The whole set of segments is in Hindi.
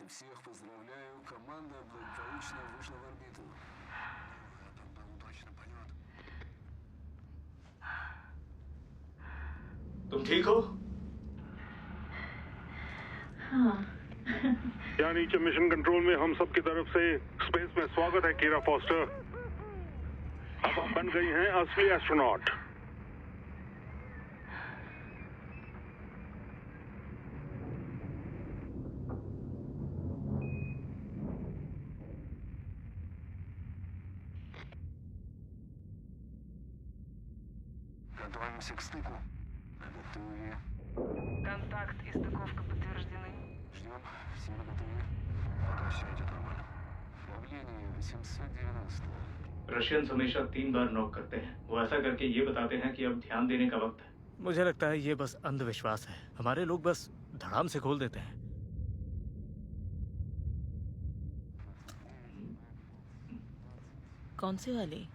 Всех поздравляю, команда благополучно вышла в орбиту. Это был удачный полет. तुम ठीक हो? हाँ। यहाँ नीचे मिशन कंट्रोल में हम सब की तरफ से स्पेस में स्वागत है कीरा फॉस्टर। अब आप बन गई हैं असली एस्ट्रोनॉट। Готовимся к стыку. Готовы. Контакт и стыковка подтверждены. Ждем. Все готовы. Пока все идет нормально. Давление 890. रशियंस हमेशा 3 बार नॉक करते हैं। वो ऐसा करके ये बताते हैं कि अब ध्यान देने का वक्त है। मुझे लगता है ये बस अंधविश्वास है। हमारे लोग बस धड़ाम से खोल देते हैं। कौन सी वाली?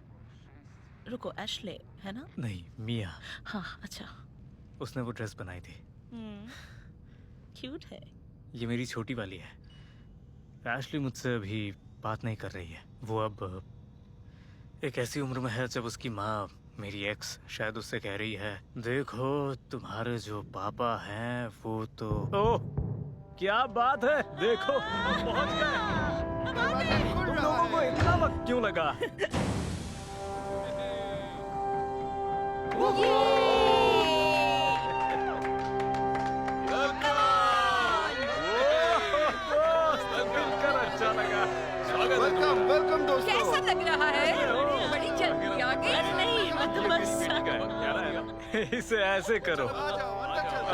रुको, एशले है ना? नहीं, मिया। हाँ, अच्छा। उसने वो ड्रेस बनाई थी। क्यूट है। ये मेरी छोटी वाली है। एशली मुझसे अभी बात नहीं कर रही है। वो अब एक ऐसी उम्र में है जब उसकी माँ, मेरी एक्स, शायद उससे कह रही है, देखो तुम्हारे जो पापा हैं वो तो। ओह, क्या बात है! देखो, हम पहुंच गए। तुम लोगों को इतना वक्त क्यों लगा? अच्छा लगा। वेलकम दोस्तों। कैसा लग रहा है? बड़ी जल्दी आ गई। अरे नहीं, मैं तो बस इसे ऐसे करो।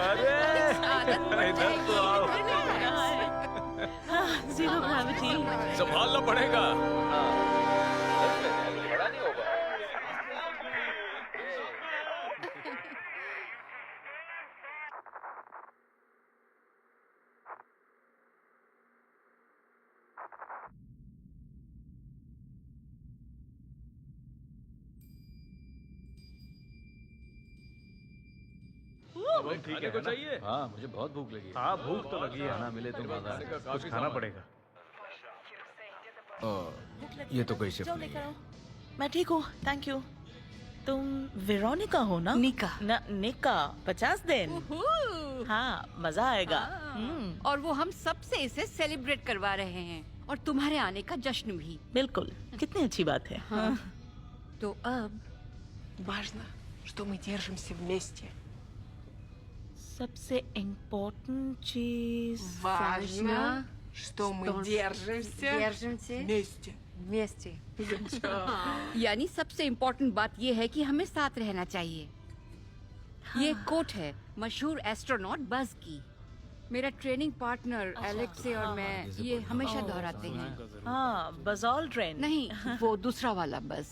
अरे इधर तो आओ। Zero gravity. संभालना पड़ेगा। खाने को चाहिए? हाँ, मुझे बहुत भूख लगी है। हाँ, भूख तो लगी है। खाना मिले तो मजा आए। कुछ खाना पड़ेगा। ये तो कोई शिफ्ट जो नहीं लेकर है। आओ। मैं ठीक हूँ, थैंक यू। तुम वेरोनिका हो ना? निका। निका। 50 दिन। हाँ, मजा आएगा। और वो हम सबसे इसे सेलिब्रेट करवा रहे हैं और तुम्हारे आने का जश्न भी। बिल्कुल, कितनी अच्छी बात है। हाँ। तो अब Важно, что мы держимся вместе. सबसे इम्पोर्टेंट चीज। Важно, что мы держимся вместе. वैसे यानी सबसे इम्पोर्टेंट बात ये है कि हमें साथ रहना चाहिए। ये कोट है मशहूर एस्ट्रोनॉट बज की। मेरा ट्रेनिंग पार्टनर एलेक्से और मैं ये हमेशा दोहराते हैं। हाँ, बज़ ऑल्ड्रिन। नहीं, वो दूसरा वाला बज,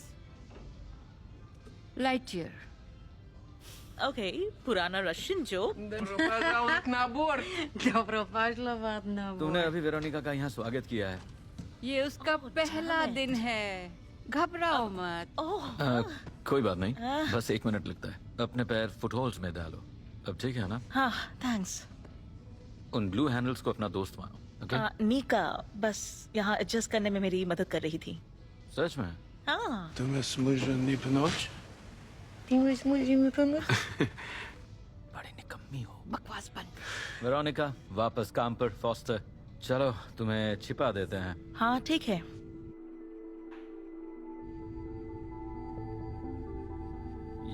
लाइटईयर। ओके, पुराना रशियन जोक। Добро пожаловать на борт. Добро пожаловать на борт। तुमने अभी वेरोनिका का यहाँ स्वागत किया है। ये उसका पहला दिन है, घबराओ मत। ओह, कोई बात नहीं, बस 1 मिनट लगता है। अपने पैर फुटहोल्स में डालो। अब ठीक है ना? हाँ, थैंक्स। उन ब्लू हैंडल्स को अपना दोस्त मानो। ओके? निका बस यहाँ एडजस्ट करने में मेरी मदद कर रही थी। सच में? हाँ। Ты me смыженный пночь? बड़ी निकम्मी हो। बकवास बंद। वेरोनिका, वापस काम पर। फॉस्टर, चलो तुम्हें छिपा देते हैं। हाँ, ठीक है।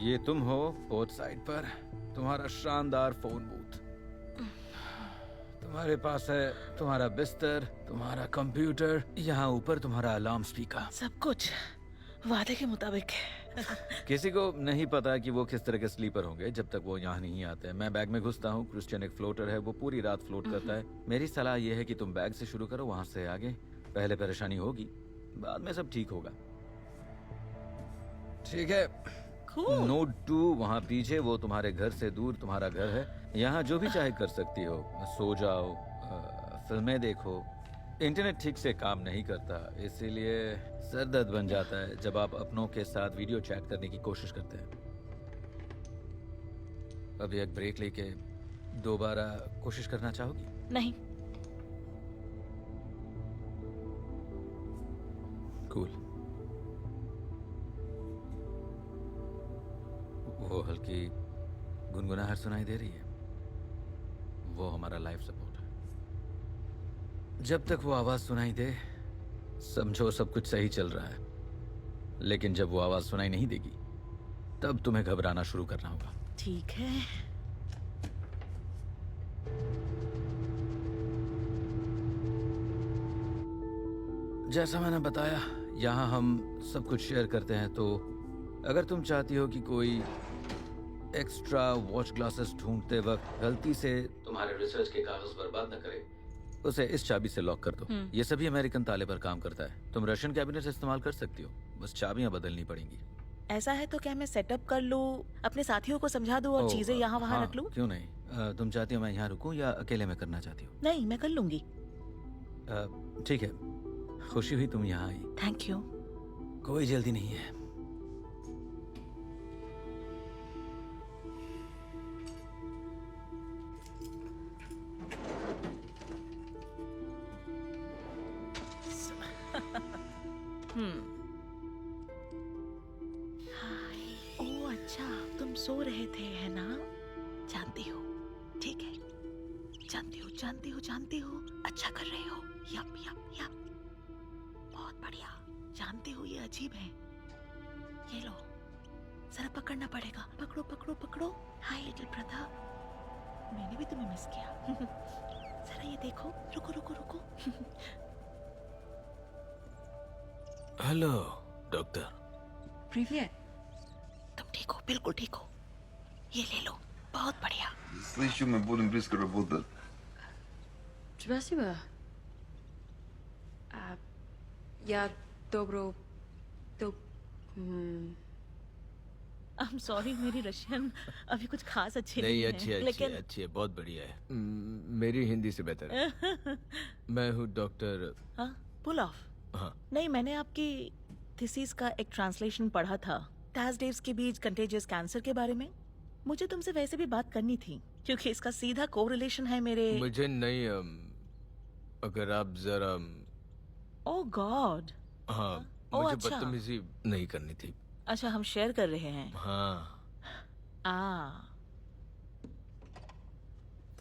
ये तुम हो पोर्ट साइड पर, तुम्हारा शानदार फोन बूथ। तुम्हारे पास है तुम्हारा बिस्तर, तुम्हारा कंप्यूटर, यहाँ ऊपर तुम्हारा अलार्म स्पीकर। सब कुछ वादे के मुताबिक। किसी को नहीं पता कि वो किस तरह के स्लीपर होंगे जब तक वो यहाँ नहीं आते। मैं बैग में घुसता हूँ। क्रिश्चियन एक फ्लोटर है, वो पूरी रात फ्लोट करता है। मेरी सलाह ये है कि तुम बैग से शुरू करो, वहां से आगे। पहले परेशानी होगी, बाद में सब ठीक होगा। ठीक है। नोट 2 वहाँ पीछे, वो तुम्हारे घर से दूर तुम्हारा घर है। यहाँ जो भी चाहे कर सकती हो। सो जाओ, फिल्में देखो। इंटरनेट ठीक से काम नहीं करता, इसीलिए सर दर्द बन जाता है जब आप अपनों के साथ वीडियो चैट करने की कोशिश करते हैं। अभी एक ब्रेक लेके दोबारा कोशिश करना चाहोगी? नहीं। कूल। वो हल्की गुनगुनाहट सुनाई दे रही है, वो हमारा लाइफ सपोर्ट है। जब तक वो आवाज सुनाई दे समझो सब कुछ सही चल रहा है, लेकिन जब वो आवाज सुनाई नहीं देगी तब तुम्हें घबराना शुरू करना होगा। ठीक है। जैसा मैंने बताया, यहाँ हम सब कुछ शेयर करते हैं, तो अगर तुम चाहती हो कि कोई एक्स्ट्रा वॉच ग्लासेस ढूंढते वक्त गलती से तुम्हारे रिसर्च के कागज बर्बाद न करे, उसे इस चाबी से लॉक कर दो। ये सभी अमेरिकन ताले पर काम करता है। तुम रशियन कैबिनेट इस्तेमाल कर सकती हो, बस चाबियां बदलनी पड़ेंगी। ऐसा है तो क्या मैं सेटअप कर लूं, अपने साथियों को समझा दूं और चीजें यहाँ वहाँ हाँ, रख लूं? क्यों नहीं? तुम चाहती हो मैं यहाँ रुकूं या अकेले में करना चाहती हो? नहीं, मैं कर लूंगी। ठीक है, खुशी हुई तुम यहाँ आई। Thank you. कोई जल्दी नहीं है। हाय। ओह अच्छा, तुम सो रहे थे है ना? जानती हो, ठीक है। जानती हो, अच्छा कर रहे हो। यप यप यप, बहुत बढ़िया। जानते हो ये अजीब है। ये लो, जरा पकड़ना पड़ेगा। पकड़ो पकड़ो पकड़ो। हाय लिटिल ब्रदर, मैंने भी तुम्हें मिस किया। जरा ये देखो। रुको रुको रुको। Hello doctor. Привет. तुम ठीक हो? बिल्कुल ठीक हो। ये ले लो, बहुत बढ़िया। Слышу, мы будем близко работать. Спасибо. Я добро... आई एम सॉरी, मेरी रशियन अभी कुछ खास अच्छी नहीं, है। अच्छी है, लेकिन अच्छी है, बहुत बढ़िया है। मेरी हिंदी से बेहतर है। मैं हूँ डॉक्टर। हाँ, पुल ऑफ। हाँ, नहीं, मैंने आपकी थीसिस का एक ट्रांसलेशन पढ़ा था, थर्सडेज के बीच कंटेजियस कैंसर के बारे में। मुझे तुमसे वैसे भी बात करनी थी क्योंकि इसका सीधा कोरिलेशन है मेरे। मुझे नहीं, अगर आप जरा। ओह गॉड। हाँ, ओह, मुझे अच्छा। बदतमीजी नहीं करनी थी। अच्छा, हम शेयर कर रहे हैं। हाँ,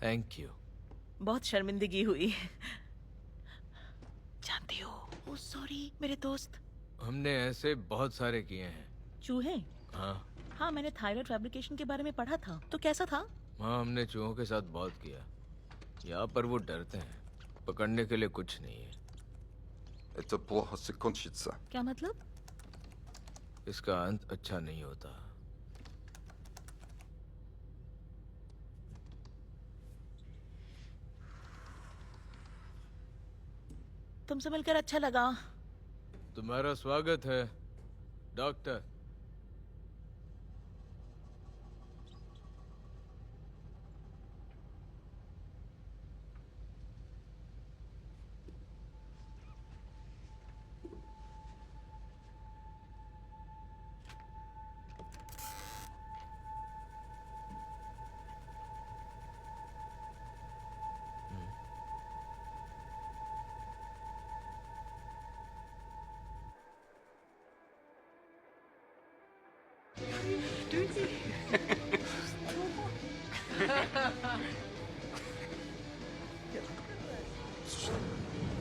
थैंक यू। बहुत शर्मिंदगी हुई। जानती हो, ओह सॉरी मेरे दोस्त। हमने ऐसे बहुत सारे किए हैं। चूहे? हाँ हाँ, मैंने थायराइड फैब्रिकेशन के बारे में पढ़ा था। तो कैसा था? हाँ, हमने चूहों के साथ बहुत किया। यहाँ पर वो डरते हैं, पकड़ने के लिए कुछ नहीं है। Это плохо закончится. क्या मतलब? इसका अंत अच्छा नहीं होता। तुमसे मिलकर अच्छा लगा। तुम्हारा स्वागत है डॉक्टर।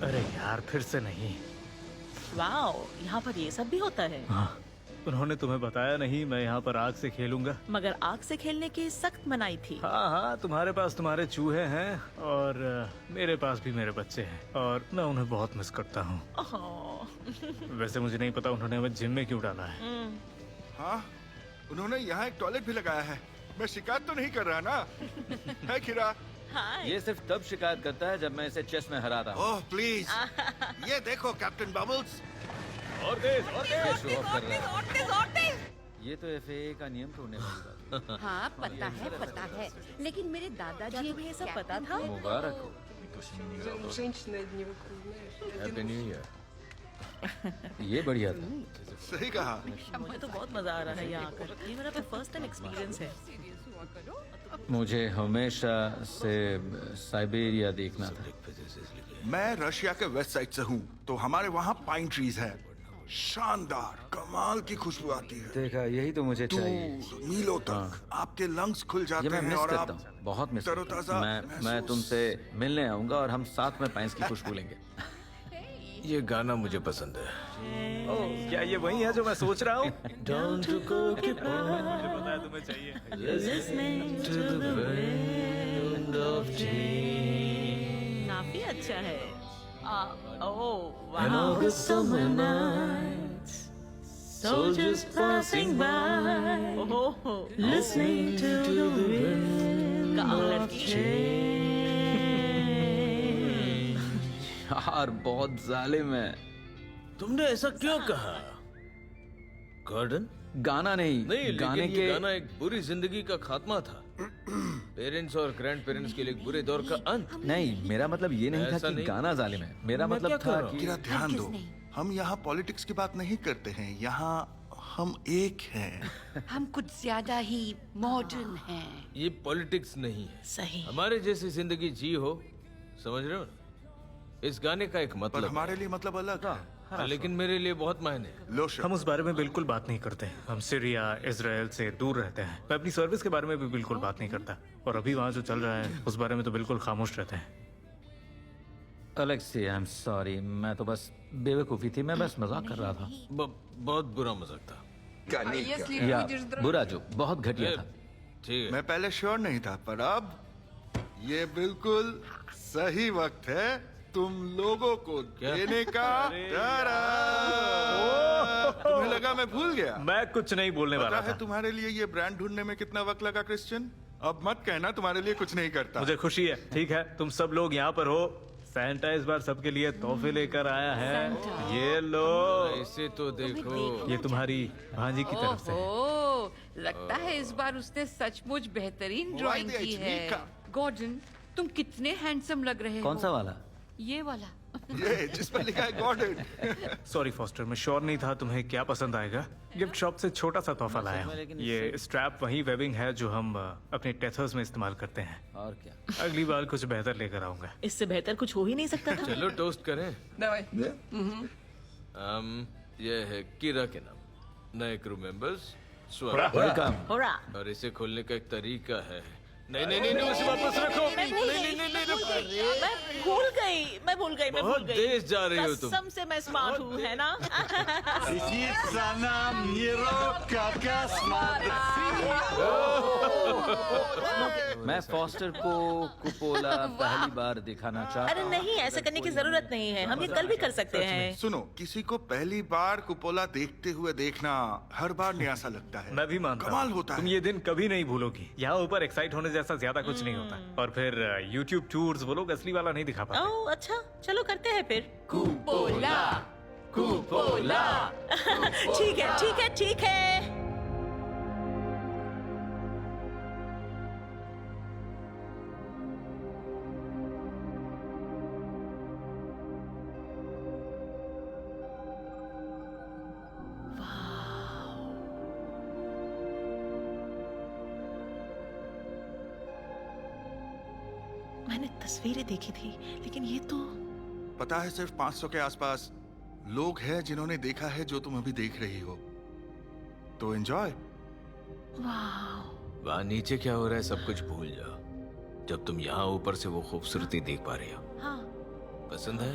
अरे यार, फिर से नहीं। वाओ, यहाँ पर ये सब भी होता है। हाँ, उन्होंने तुम्हें बताया नहीं मैं यहाँ पर आग से खेलूंगा। मगर आग से खेलने की सख्त मनाही थी। हाँ हाँ, तुम्हारे पास तुम्हारे चूहे हैं और मेरे पास भी मेरे बच्चे हैं और मैं उन्हें बहुत मिस करता हूँ। वैसे मुझे नहीं पता उन्होंने हमें जिम में क्यों डाला है। हाँ, उन्होंने यहाँ एक टॉयलेट भी लगाया है। मैं शिकायत तो नहीं कर रहा ना? है किरा? ये सिर्फ तब शिकायत करता है जब मैं इसे चेस में हराता हूँ। ओह प्लीज, ये देखो कैप्टन बबल्स। और तेज शो ऑफ कर रहा है। ये तो FAA का नियम तोड़ने वाली बात है। हाँ, पता है। लेकिन मेरे दादाजी तुम्हें ये सब पता था? मुबारक हो। Женщина дневок, знаешь. Happy new year. ये बढ़िया था। सही कहा। मुझे तो बहुत मजा आ रहा है यहाँ आकर। ये मेरा तो फर्स्ट टाइम एक्सपीरियंस है। मुझे हमेशा से साइबेरिया देखना था। मैं रशिया के वेस्ट साइड से हूँ, तो हमारे वहाँ पाइन ट्रीज है। शानदार, कमाल की खुशबू आती है। देखा, यही तो मुझे चाहिए। दूर मीलों तक आपके लंग्स खुल ये जाते मैं हैं मिस और करता आप हूँ, बहुत मिस करता हूँ। तरोताजा मैं महसूस- तुमसे मिलने आऊंगा और हम साथ में पाइंस की खुशबू लेंगे। ये गाना मुझे पसंद है। ओह, क्या ये वही है जो मैं सोच रहा हूँ? Don't you go keep on मुझे पता है तुम्हें चाहिए। Listening to the wind of change. काफी अच्छा है। ओह And all the summer nights, soldiers passing by, listening to the wind of change. यार बहुत जालिम है। तुमने ऐसा क्यों कहा? गॉर्डन? गाना नहीं, नहीं, गाने लेकिन के ये गाना एक बुरी जिंदगी का खात्मा था। पेरेंट्स और ग्रैंड पेरेंट्स के लिए एक बुरे दौर का अंत। नहीं, मेरा मतलब ये नहीं था ऐसा कि नहीं। गाना जालिम है। मेरा मैं मतलब क्या था कर रहा हूँ? कि कीरा, ध्यान दो, हम यहाँ पॉलिटिक्स की बात नहीं करते हैं, यहाँ हम एक हैं। हम कुछ ज्यादा ही मॉडर्न हैं। ये पॉलिटिक्स नहीं है। सही। हमारे जैसी जिंदगी जी हो, समझ रहे हो? इस गाने का एक पर मतलब हमारे लिए मतलब अलग है। है, लेकिन मेरे लिए बहुत मायने है। लो हम उस बारे में बिल्कुल बात नहीं करते। हम सीरिया, इजराइल से दूर रहते हैं। मैं अपनी सर्विस के बारे में भी बिल्कुल बात नहीं करता। और अभी वहाँ जो चल रहा है उस बारे में तो बिल्कुल खामोश रहते हैं। अलेक्सी, आई एम सॉरी, मैं तो बस बेवकूफी थी, मैं बस मजाक कर रहा था। बहुत बुरा मजाक था। Каника. या बुरा जो बहुत घटिया था। ठीक है। मैं पहले श्योर नहीं था, पर अब ये बिल्कुल सही वक्त है तुम लोगों को देने का। तुम्हें लगा मैं भूल गया? मैं कुछ नहीं बोलने पता वाला है था। तुम्हारे लिए ये ब्रांड ढूंढने में कितना वक्त लगा, क्रिश्चियन? अब मत कहना तुम्हारे लिए कुछ नहीं करता। मुझे खुशी है। ठीक है, तुम सब लोग यहाँ पर हो। सैंटा इस बार सबके लिए तोहफे लेकर आया है। ये लो, इसे तो देखो। ये तुम्हारी भांजी की तरफ से है। ओह, लगता है इस बार उसने सचमुच बेहतरीन ड्राइंग Why the की है। HV का? गॉर्डन, तुम कितने हैंडसम लग रहे हो। कौन सा वाला? ये वाला। ये जिस पर लिखा है गॉर्डन। सॉरी फॉस्टर, मैं श्योर नहीं था तुम्हें क्या पसंद आएगा। गिफ्ट शॉप से छोटा सा तोहफा लाया हूँ। ये स्ट्रैप वही वेबिंग है जो हम अपने टेथर्स में इस्तेमाल करते हैं। और क्या? अगली बार कुछ बेहतर लेकर आऊंगा। इससे बेहतर कुछ हो ही नहीं सकता था। चलो टोस्ट करें। Давай. ये है कीरा के नाम। नए क्रू मेंबर्स स्वागत। वेलकम। होरा। और इसे खोलने का एक तरीका है। नहीं नहीं नहीं, उसे वापस रखो। नहीं नहीं नहीं, मैं भूल गई। बहुत तेज जा रही हो तुम। कसम से मैं स्मार्ट हूँ, है ना? मैं फॉस्टर को कुपोला पहली बार दिखाना चाहता अरे हूँ। नहीं, ऐसा करने की जरूरत नहीं है। हम ये कल भी कर सकते हैं। सुनो, किसी को पहली बार कुपोला देखते हुए देखना हर बार नया सा लगता है। मैं भी मानता कमाल हूँ। होता तुम है। ये दिन कभी नहीं भूलोगी। यहाँ ऊपर एक्साइट होने जैसा ज्यादा कुछ नहीं होता। और फिर YouTube टूर्स वो लोग असली वाला नहीं दिखा पाते। ओह अच्छा, चलो करते हैं फिर। कुपोला, कुपोला। ठीक है। मैंने तस्वीरें देखी थी, लेकिन ये तो पता है, सिर्फ 500 के आसपास लोग हैं जिन्होंने देखा है जो तुम अभी देख रही हो। तो एंजॉय। वाह। वहाँ नीचे क्या हो रहा है सब कुछ भूल जाओ, जब तुम यहाँ ऊपर से वो खूबसूरती देख पा रही हो। हाँ पसंद है?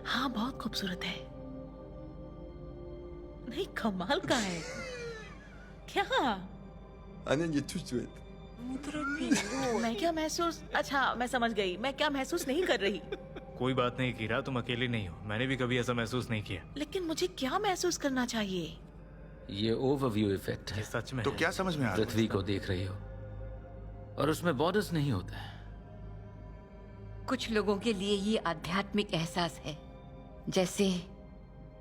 हाँ, बहुत खूबसूरत है। नहीं, कमाल का है। क्या? Она не чувствует. मैं क्या महसूस, अच्छा मैं समझ गई, मैं क्या महसूस नहीं कर रही। कोई बात नहीं कीरा, तुम अकेले नहीं हो। मैंने भी कभी ऐसा महसूस नहीं किया। लेकिन मुझे क्या महसूस करना चाहिए? ये ओवरव्यू इफेक्ट है। ये सच में तो है। क्या समझ में आ रहा है? पृथ्वी को देख रही हो और उसमें बॉर्डर्स नहीं होते हैं। कुछ लोगों के लिए ये आध्यात्मिक एहसास है, जैसे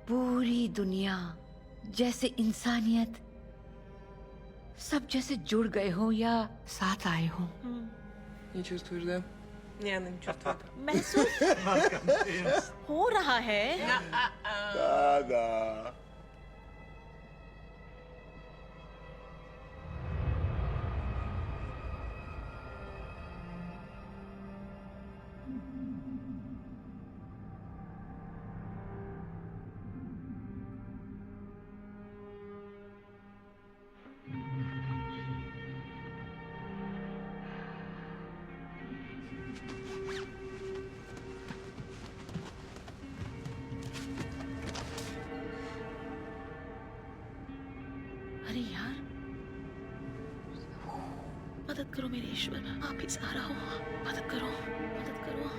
पूरी दुनिया, जैसे इंसानियत सब जैसे जुड़ गए हो या साथ आए हो। Не чувствуешь, да? Не, она не чувствует. महसूस हो रहा है। Да. अरे यार, मदद करो मेरे ईश्वर, आप ही सहारा हो, मदद करो, मदद करो।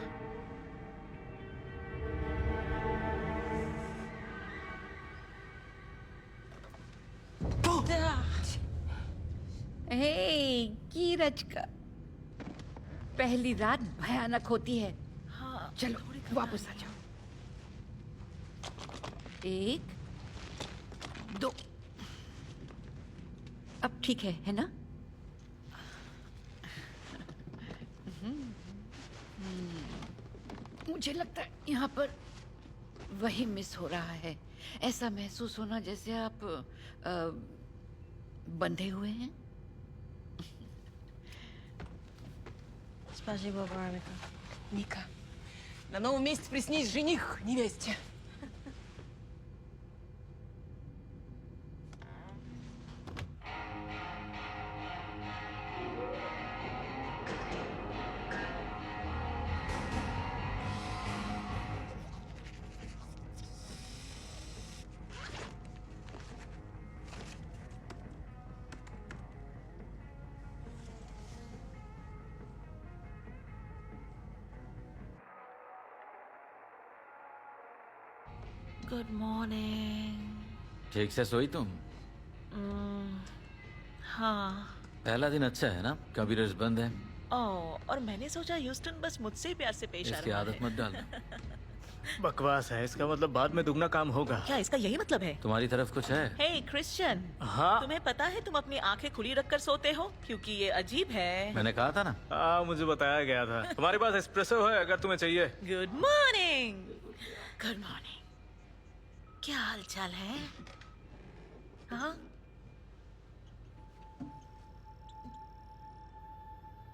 हे कीरज का, पहली रात भयानक होती है। हाँ, चलो वापस आ जाओ। 1 2, अब ठीक है ना? मुझे लगता है यहाँ पर वही मिस हो रहा है। ऐसा महसूस होना जैसे आप बंधे हुए हैं। Спасибо, Бараника. Ника, на новом месте приснись жених невесте. Good morning. ठीक से सोई तुम? हाँ। पहला दिन अच्छा है ना? कंप्यूटर्स बंद है। ओह, और मैंने सोचा ह्यूस्टन बस मुझसे ही प्यार से पेश आ इसकी रहा आदत है। मत डालना। बकवास है, इसका मतलब बाद में दुगना काम होगा। क्या इसका यही मतलब है? तुम्हारी तरफ कुछ है? हे क्रिश्चियन, हाँ। तुम्हें पता है तुम अपनी आंखें खुली रखकर सोते हो? क्योंकि ये अजीब है। मैंने कहा था ना। हाँ, मुझे बताया गया था। तुम्हारे पास एस्प्रेसो है अगर तुम्हें चाहिए। Good morning. Good morning. क्या हाल चाल है? हाँ?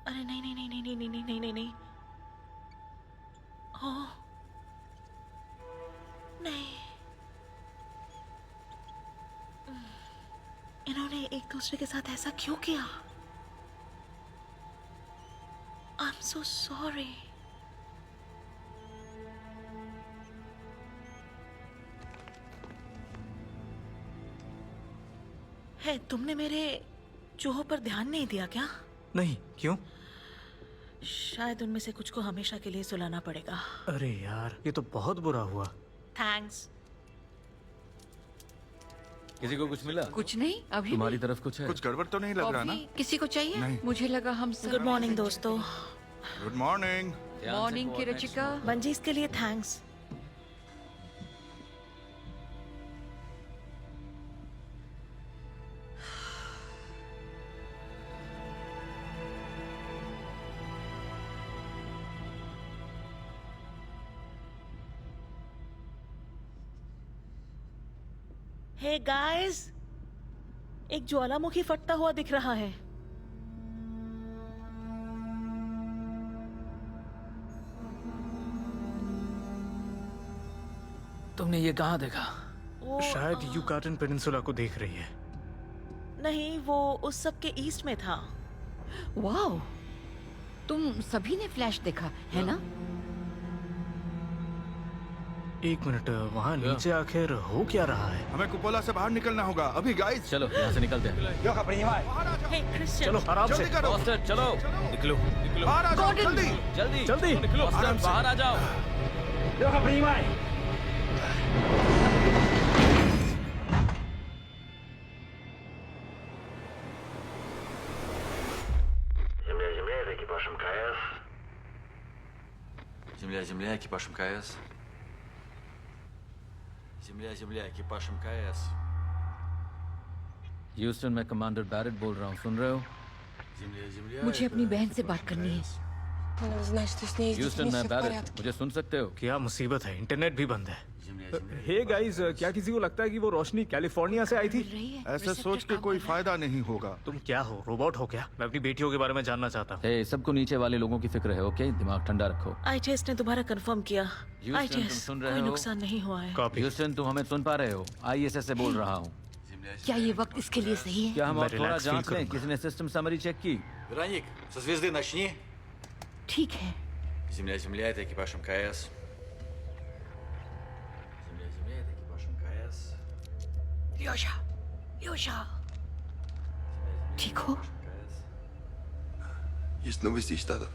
अरे नहीं नहीं नहीं नहीं नहीं नहीं नहीं नहीं नहीं। ओह नहीं, इन्होंने एक दूसरे के साथ ऐसा क्यों किया? I am so sorry. है, तुमने मेरे चूहों पर ध्यान नहीं दिया क्या? नहीं, क्यों? शायद उनमें से कुछ को हमेशा के लिए सुलाना पड़ेगा। अरे यार, ये तो बहुत बुरा हुआ। थैंक्स। किसी को कुछ मिला? कुछ नहीं अभी। तुम्हारी तरफ कुछ है? कुछ गड़बड़ तो नहीं लग रहा ना? किसी को चाहिए? नहीं। मुझे लगा हम सब। गुड मॉर्निंग दोस्तों। Good morning. मॉर्निंग की रचिका। बंजी, इसके लिए थैंक्स। हे गाइस, एक ज्वालामुखी फटता हुआ दिख रहा है। तुमने ये कहाँ देखा? वो शायद युकाटन पेनिनसुला को देख रही है। नहीं, वो उस सब के ईस्ट में था। वाओ, तुम सभी ने फ्लैश देखा है ना? एक मिनट, वहाँ नीचे आखिर हो क्या रहा है? हमें कुपोला से बाहर निकलना होगा अभी गाइस। चलो यहाँ से निकलते हैं। हे क्रिश्चियन, चलो आराम से। जल्दी करो। मास्टर चलो, निकलो निकलो। बाहर आ जाओ जल्दी। जल्दी जल्दी। निकलो मास्टर, बाहर आ जाओ। Земля, экипаж МКС. Земля, экипаж МКС. ह्यूस्टन, मैं कमांडर बैरेट बोल रहा हूँ, सुन रहे हो? Земля. मुझे अपनी बहन से बात करनी है। Надо знать, что с ней здесь ह्यूस्टन, не मैं все в बैरेट, порядке. मुझे सुन सकते हो? क्या मुसीबत है, इंटरनेट भी बंद है। Земля. हे गाइस, क्या किसी को लगता है कि वो रोशनी कैलिफोर्निया से आई थी? मिल रही है? ऐसे रिसेप्टर सोच के काम कोई कर रहा है। फायदा नहीं होगा। तुम क्या हो, रोबोट हो क्या? मैं अपनी बेटियों के बारे में जानना चाहता हूँ। हे, सबको नीचे वाले लोगों की फिक्र है, ओके? दिमाग ठंडा रखो। आईटीएस ने दोबारा कंफर्म किया। तुम आईटीएस, सुन रहे कोई हो? नुकसान नहीं हुआ है। कॉपी। ह्यूस्टन, तुम हमें सुन पा रहे हो? आईएसएस से बोल रहा हूँ। क्या ये वक्त इसके लिए सही है? क्या हम मैं और थोड़ा relax feel जांच लें? करूंगा। किसी ने सिस्टम समरी चेक की? Вероник, со звезды начни. ठीक है, Земля, земля, это экипаж МКС. Земля, земля, это экипаж МКС. Лёша, Лёша, ठीक हो? Есть новости из штата?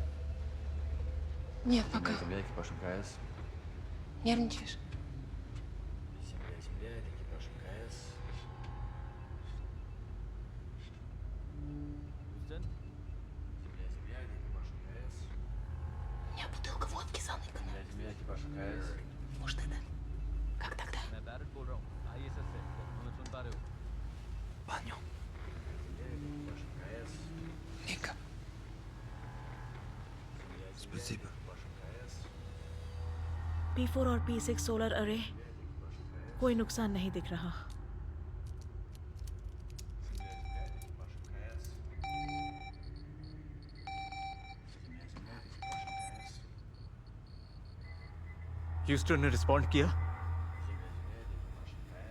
Нет, пока. Земля, земля, экипаж МКС. Нервничаешь? Земля, земля, это экипаж МКС. Земля, земля, это экипаж МКС. У меня бутылка водки заныкана. Земля, земля, экипаж МКС. Может, это? Как тогда? Понял. Ника. Спасибо. P4 और P6 सोलर अरे कोई नुकसान नहीं दिख रहा। ह्यूस्टन ने रिस्पॉन्ड किया?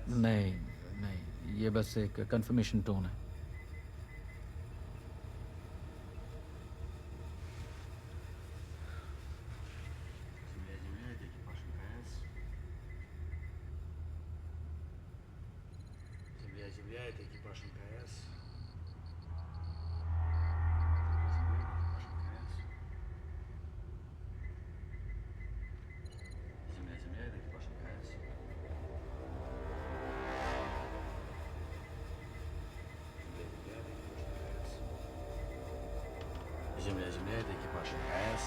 नहीं नहीं, ये बस एक कंफर्मेशन टोन है। Земля, земля, это экипаж МКС. Земля, земля, это экипаж МКС. Земля, земля, это экипаж МКС. Земля, земля, это экипаж МКС.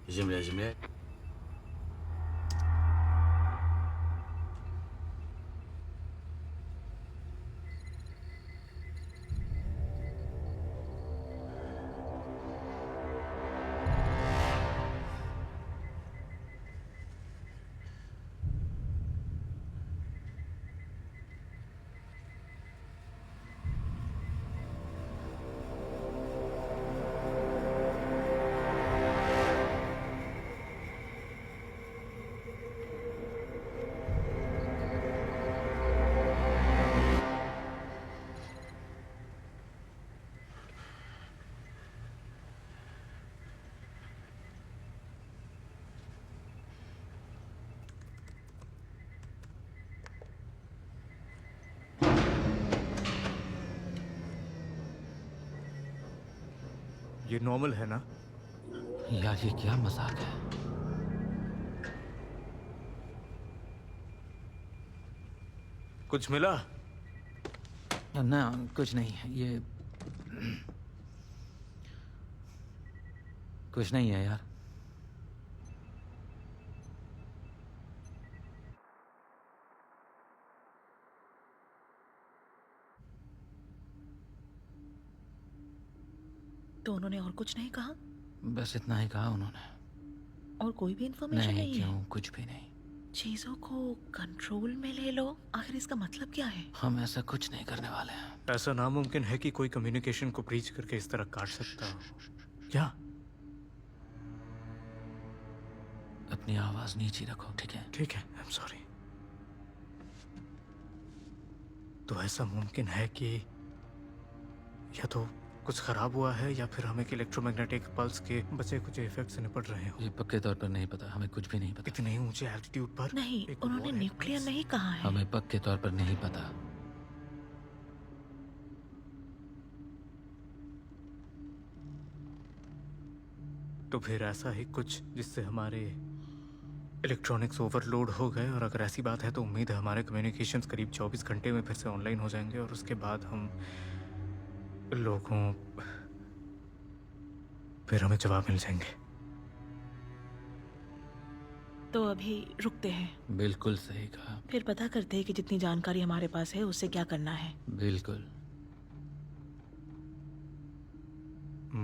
Земля, земля. ये नॉर्मल है ना? यार ये क्या मजाक है? कुछ मिला? ना कुछ नहीं है, ये कुछ नहीं है यार। तो उन्होंने और कुछ नहीं कहा? बस इतना ही कहा उन्होंने। और कोई भी इन्फॉर्मेशन नहीं है? क्यों, कुछ भी नहीं। चीजों को कंट्रोल में ले लो, आखिर इसका मतलब क्या है? हम ऐसा कुछ नहीं करने वाले हैं। ऐसा नामुमकिन है कि कोई कम्युनिकेशन को ब्रीच करके इस तरह काट सकता हो। क्या? अपनी आवाज नीचे रखो, ठीक है? ठीक है, आई एम सॉरी। तो ऐसा मुमकिन है कि या तो कुछ खराब हुआ है या फिर हम एक इलेक्ट्रोमैग्नेटिक पल्स के बचे कुछ इफेक्ट से निपट रहे हो। ये पक्के तौर पर नहीं पता, हमें कुछ भी नहीं पता। इतने ऊंचे एल्टीट्यूड पर नहीं, उन्होंने न्यूक्लियर नहीं कहा है। हमें पक्के तौर पर नहीं पता। तो फिर ऐसा ही कुछ जिससे हमारे इलेक्ट्रॉनिक्स ओवरलोड हो गए, और अगर ऐसी बात है तो उम्मीद है हमारे कम्युनिकेशंस करीब 24 घंटे में फिर से ऑनलाइन हो जाएंगे, और उसके बाद हम लोगों फिर हमें जवाब मिल जाएंगे। तो अभी रुकते हैं। बिल्कुल सही कहा। फिर पता करते हैं कि जितनी जानकारी हमारे पास है उससे क्या करना है। बिल्कुल।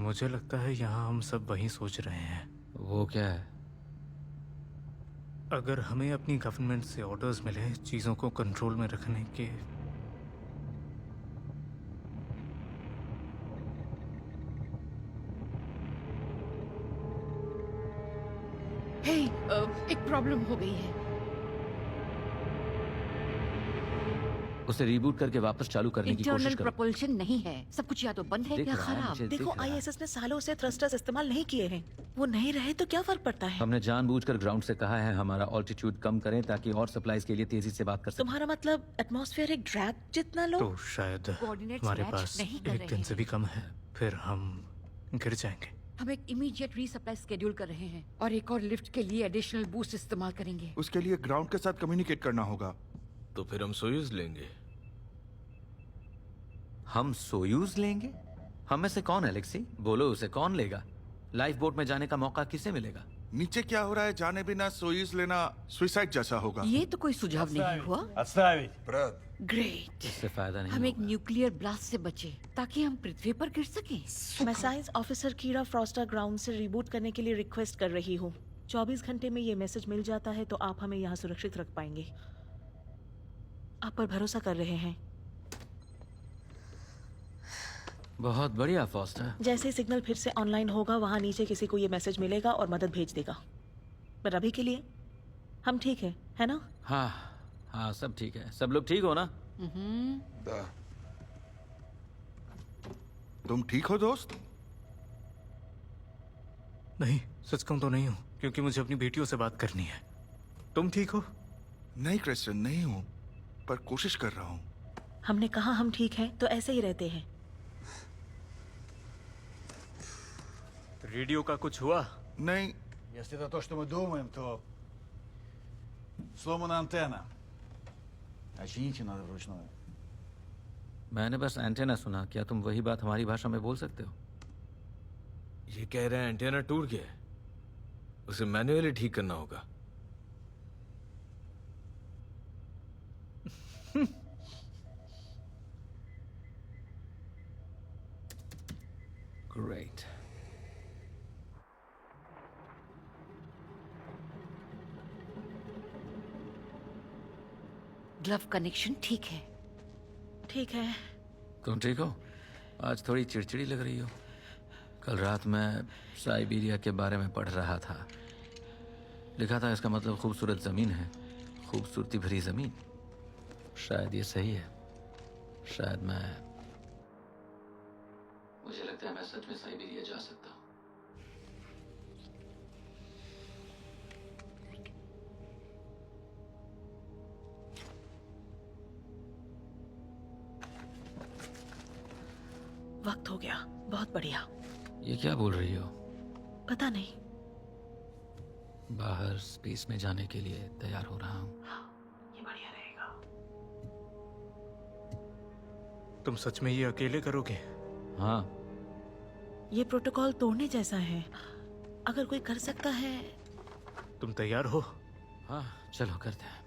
मुझे लगता है यहाँ हम सब वही सोच रहे हैं। वो क्या है? अगर हमें अपनी गवर्नमेंट से ऑर्डर्स मिले चीज़ों को कंट्रोल में रखने के, एक प्रॉब्लम हो गई है। उसे रिबूट करके वापस चालू करने की कोशिश इंटरनल करो। प्रपोल्शन नहीं है, सब कुछ या तो बंद है दिख या रहा है, खराब। मुझे देखो दिख रहा है। आईएसएस ने सालों से थ्रस्टर्स इस्तेमाल नहीं किए हैं, वो नहीं रहे तो क्या फर्क पड़ता है? हमने जानबूझकर ग्राउंड से कहा है हमारा ऑल्टीट्यूड कम करें ताकि और सप्लाईज के लिए तेजी से बात कर सकें। तुम्हारा मतलब एटमॉस्फेयर एक ड्रैग जितना लो? तो शायद Coordinates हमारे match पास नहीं कर एक रहे दिन से हैं। भी कम है, फिर हम गिर जाएंगे। हम एक इमीडिएट रीसप्लाई शेड्यूल कर रहे हैं और एक और लिफ्ट के लिए एडिशनल बूस्ट इस्तेमाल करेंगे। उसके लिए ग्राउंड के साथ कम्युनिकेट करना होगा। तो फिर हम सोयूज लेंगे। हम सोयूज लेंगे? हम में से कौन, एलेक्सी? बोलो, उसे कौन लेगा? लाइफ बोट में जाने का मौका किसे मिलेगा? नीचे क्या हो रहा है जाने बिना सोयूज लेना सुसाइड जैसा होगा। ये तो कोई सुझाव नहीं हुआ। ब्रद, ग्रेट। इससे फायदा नहीं हम एक होगा। न्यूक्लियर ब्लास्ट से बचे ताकि हम पृथ्वी पर गिर सकें। मैं साइंस ऑफिसर कीरा फ्रॉस्टर ग्राउंड से रिबूट करने के लिए रिक्वेस्ट कर रही हूँ। 24 घंटे में ये मैसेज मिल जाता है तो आप हमें यहाँ सुरक्षित रख पाएंगे। आप पर भरोसा कर रहे हैं। बहुत बढ़िया फॉस्टर। जैसे ही सिग्नल फिर से ऑनलाइन होगा वहाँ नीचे किसी को ये मैसेज मिलेगा और मदद भेज देगा। पर अभी के लिए हम ठीक है ना? हाँ हाँ, सब ठीक है। सब लोग ठीक हो ना? दा, तुम ठीक हो दोस्त? नहीं, सच कहूं तो नहीं हूँ, क्योंकि मुझे अपनी बेटियों से बात करनी है। तुम ठीक हो? नहीं क्रिश्चियन, नहीं हूँ, पर कोशिश कर रहा हूँ। हमने कहा हम ठीक हैं तो ऐसे ही रहते हैं। रेडियो का कुछ हुआ? नहीं। Если это то, что мы думаем, то сломана антенна. Почините надо вручную. मैंने बस एंटेना सुना। क्या तुम वही बात हमारी भाषा में बोल सकते हो? ये कह रहे हैं एंटेना टूट गया है, उसे मैन्युअली ठीक करना होगा। ग्रेट। ग्लव कनेक्शन ठीक है। ठीक है। तुम ठीक हो? आज थोड़ी चिड़चिड़ी लग रही हो। कल रात मैं साइबेरिया के बारे में पढ़ रहा था। लिखा था इसका मतलब खूबसूरत जमीन है, खूबसूरती भरी जमीन। शायद ये सही है। शायद मुझे लगता है मैं सच में साइबेरिया जा सकता हूँ। वक्त हो गया। बहुत बढ़िया। ये क्या बोल रही हो? पता नहीं। बाहर स्पेस में जाने के लिए तैयार हो रहा हूँ। ये बढ़िया रहेगा। तुम सच में ये अकेले करोगे? हाँ। ये प्रोटोकॉल तोड़ने जैसा है। अगर कोई कर सकता है। तुम तैयार हो? हाँ, चलो करते हैं।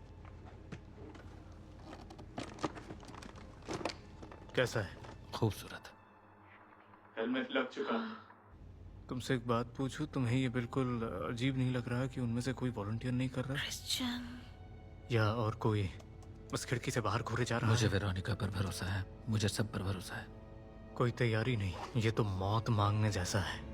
कैसा है? खूबसूरत। हेलमेट लग चुका है। तुमसे एक बात पूछूं, तुम्हें ये बिल्कुल अजीब नहीं लग रहा कि उनमें से कोई वॉलंटियर नहीं कर रहा? क्रिश्चियन। या और कोई बस खिड़की से बाहर घूरे जा रहा मुझे है? वेरोनिका पर भरोसा है। मुझे सब पर भरोसा है। कोई तैयारी नहीं, ये तो मौत मांगने जैसा है।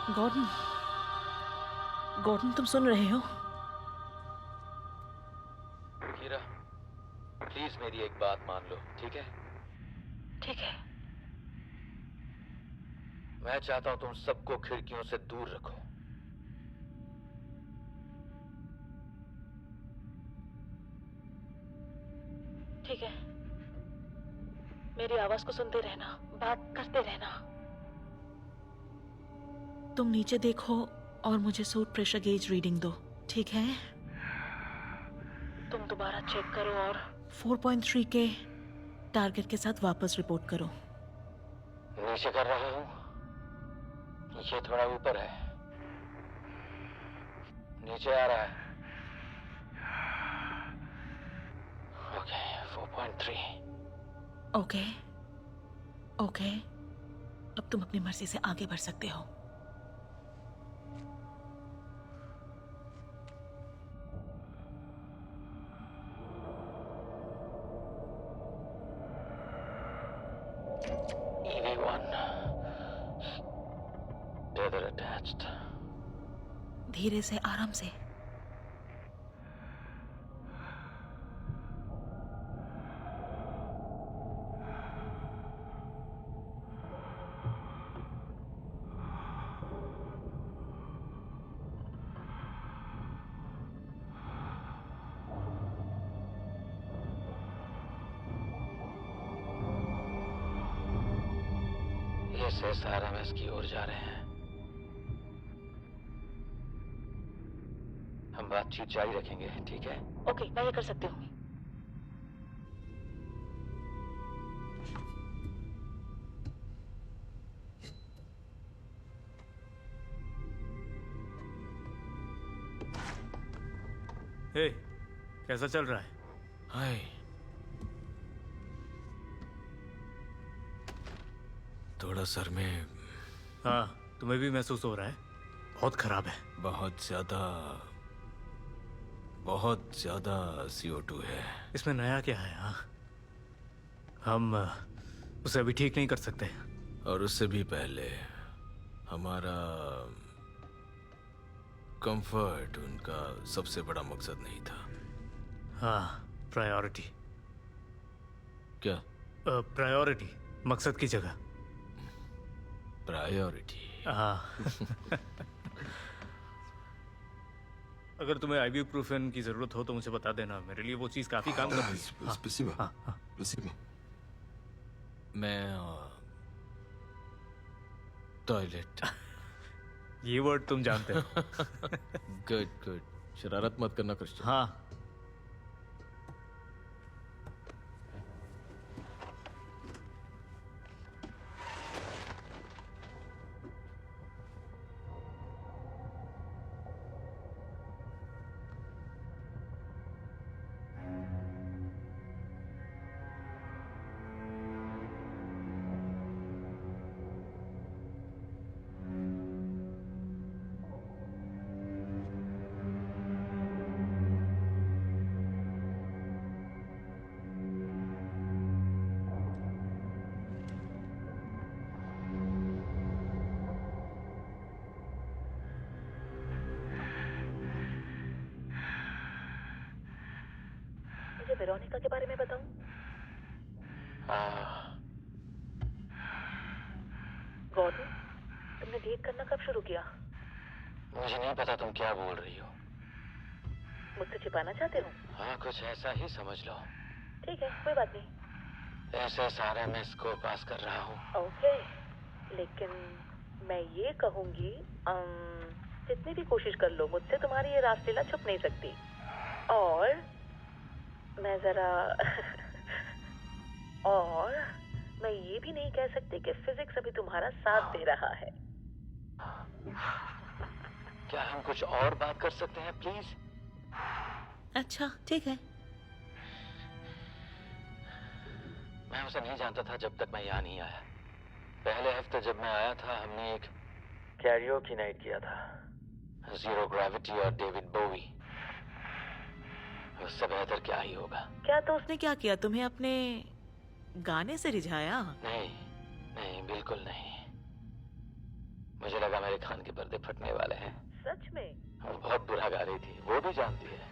गॉर्डन, गॉर्डन तुम सुन रहे हो? कीरा, प्लीज मेरी एक बात मान लो, ठीक है? ठीक है। मैं चाहता हूं तुम सबको खिड़कियों से दूर रखो। ठीक है। मेरी आवाज को सुनते रहना, बात करते रहना। तुम नीचे देखो और मुझे सूट प्रेशर गेज रीडिंग दो, ठीक है? तुम दोबारा चेक करो और 4.3 के टारगेट के साथ वापस रिपोर्ट करो। नीचे कर रहा हूँ, ये थोड़ा ऊपर है, नीचे आ रहा है। ओके, 4.3। ओके, ओके, अब तुम अपनी मर्जी से आगे बढ़ सकते हो। EV1 tether attached. धीरे से, आराम से। ये SRMS की ओर जा रहे हैं। हम बातचीत जारी रखेंगे, ठीक है? ओके, मैं ये कर सकती हूँ। हे, कैसा चल रहा है? हाय, थोड़ा सर में। हाँ, तुम्हें भी महसूस हो रहा है? बहुत खराब है। बहुत ज्यादा CO2 है। इसमें नया क्या है? हाँ, हम उसे अभी ठीक नहीं कर सकते। और उससे भी पहले हमारा कंफर्ट उनका सबसे बड़ा मकसद नहीं था। हाँ, प्रायोरिटी। क्या? प्रायोरिटी, मकसद की जगह। प्रायोरिटी। हाँ। अगर तुम्हें ibuprofen की जरूरत हो तो मुझे बता देना, मेरे लिए वो चीज काफी काम कर रही है। Спасибо. हाँ, हाँ। Спасибо. मैं टॉयलेट। ये वर्ड तुम जानते हो। गुड गुड, शरारत मत करना क्रिश्चियन। हाँ। मुझे वेरोनिका के बारे में बताऊं? गॉर्डन, तुमने डेट करना कब शुरू किया? मुझे नहीं पता तुम क्या बोल रही हो। मुझसे छिपाना चाहते हो? हाँ, कुछ ऐसा ही समझ लो। ठीक है, कोई बात नहीं। SRMS को पास कर रहा हूँ। ओके, लेकिन मैं ये कहूंगी, जितनी भी कोशिश कर लो, मुझसे तुम्हारी ये रासलीला छुप नहीं सकती। और मैं जरा और मैं ये भी नहीं कह सकती कि फिजिक्स अभी तुम्हारा साथ दे रहा है। क्या हम कुछ और बात कर सकते हैं प्लीज? अच्छा, ठीक है। मैं उसे नहीं जानता था जब तक मैं यहाँ नहीं आया। पहले हफ्ते जब मैं आया था, हमने एक कैरियोकी नाइट किया था। जीरो ग्रेविटी और डेविड बोवी। उससे बेहतर क्या ही होगा। क्या तो उसने क्या किया, तुम्हें अपने गाने से रिझाया? नहीं नहीं, बिल्कुल नहीं। मुझे लगा मेरे कान के पर्दे फटने वाले हैं। सच में? वो बहुत बुरा गा रही थी, वो भी जानती है।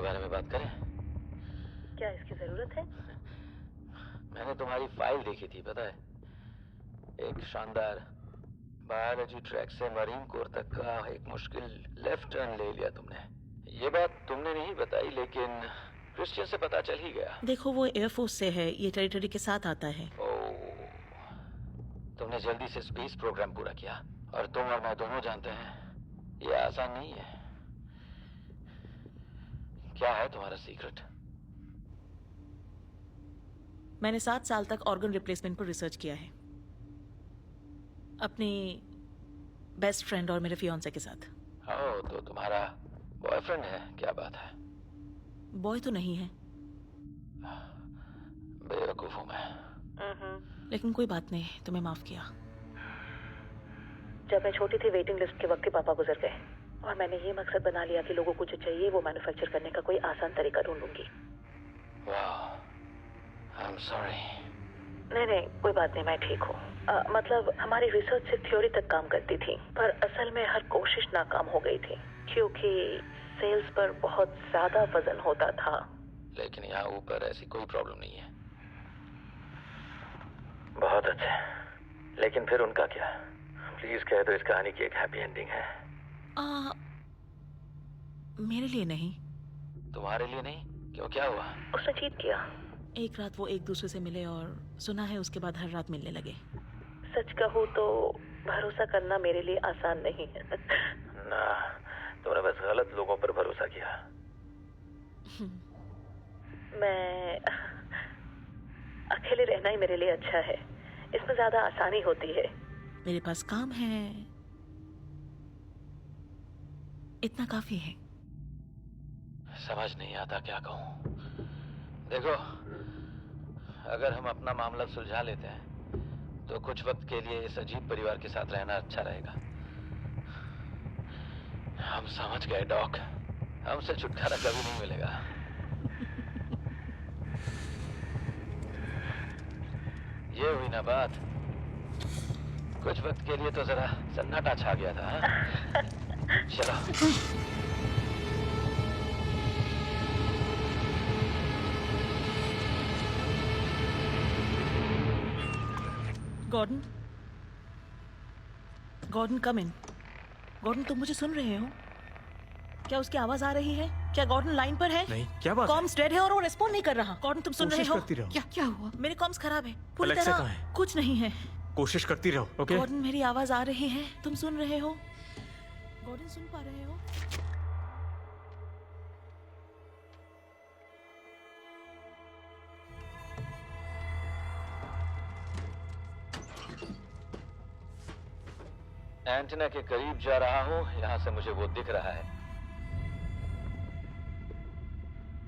बारे में बात करें? क्या इसकी जरूरत है? मैंने तुम्हारी फाइल देखी थी, पता है? एक शानदार बायोलॉजी ट्रैक से मरीन कोर तक का एक मुश्किल लेफ्ट टर्न ले लिया तुमने। ये बात तुमने नहीं बताई, लेकिन क्रिश्चियन से पता चल ही गया। देखो, वो एयरफोर्स से है, ये टेरिटरी के साथ आता है। ओह, तुमने जल्दी से स्पेस प्रोग्राम पूरा किया, और तुम और मैं दोनों जानते हैं ये आसान नहीं है। क्या है तुम्हारा सीक्रेट? मैंने 7 साल तक ऑर्गन रिप्लेसमेंट पर रिसर्च किया है, अपनी बेस्ट फ्रेंड और मेरे फियांसे के साथ। ओह, तो तुम्हारा बॉयफ्रेंड है? क्या बात है। बॉय तो नहीं है। बेवकूफ हूं मैं। लेकिन कोई बात नहीं, तुम्हें माफ किया। जब मैं छोटी थी, वेटिंग लिस्ट के वक्त के पापा गुजर गए, और मैंने ये मकसद बना लिया कि लोगों को जो चाहिए वो मैन्युफैक्चर करने का कोई आसान तरीका ढूंढूंगी। वाह, आई एम सॉरी। नहीं, कोई बात नहीं, मैं ठीक हूँ। मतलब हमारी रिसर्च सिर्फ थ्योरी तक काम करती थी, पर असल में हर कोशिश नाकाम हो गई थी, क्योंकि सेल्स पर बहुत ज्यादा वजन होता था। लेकिन यहाँ ऊपर ऐसी कोई प्रॉब्लम नहीं है। बहुत अच्छा, लेकिन फिर उनका क्या? प्लीज कह दो इस कहानी की एक हैप्पी एंडिंग है। मेरे लिए नहीं। तुम्हारे लिए नहीं? क्यों, क्या हुआ? उसने चीट किया। एक रात वो एक दूसरे से मिले, और सुना है उसके बाद हर रात मिलने लगे। सच कहूँ तो भरोसा करना मेरे लिए आसान नहीं है। ना, तुमने बस गलत लोगों पर भरोसा किया। मैं अकेले रहना ही मेरे लिए अच्छा है, इसमें ज्यादा आसानी होती है। मेरे पास काम है, इतना काफी है। समझ नहीं आता क्या कहूँ। देखो, अगर हम अपना मामला सुलझा लेते हैं तो कुछ वक्त के लिए इस अजीब परिवार के साथ रहना अच्छा रहेगा। हम समझ गए डॉक, हमसे छुटकारा कभी नहीं मिलेगा। ये हुई ना बात। कुछ वक्त के लिए तो जरा सन्नाटा छा गया था। हाँ? चलो। गॉर्डन कम इन। गॉर्डन, तुम मुझे सुन रहे हो? क्या उसकी आवाज आ रही है? क्या गॉर्डन लाइन पर है? नहीं, क्या बात? कॉम्स डेड है और वो रिस्पॉन्ड नहीं कर रहा। गॉर्डन, तुम सुन रहे हो? क्या हुआ? मेरे कॉम्स खराब है पूरी अलेक्सा तरह। कहाँ है? कुछ नहीं है। कोशिश करती रहो, ओके? गॉर्डन, मेरी आवाज आ रही है, तुम सुन रहे हो? गॉर्डन, सुन पा रहे हो? एंटीना के करीब जा रहा हूँ, यहाँ से मुझे वो दिख रहा है।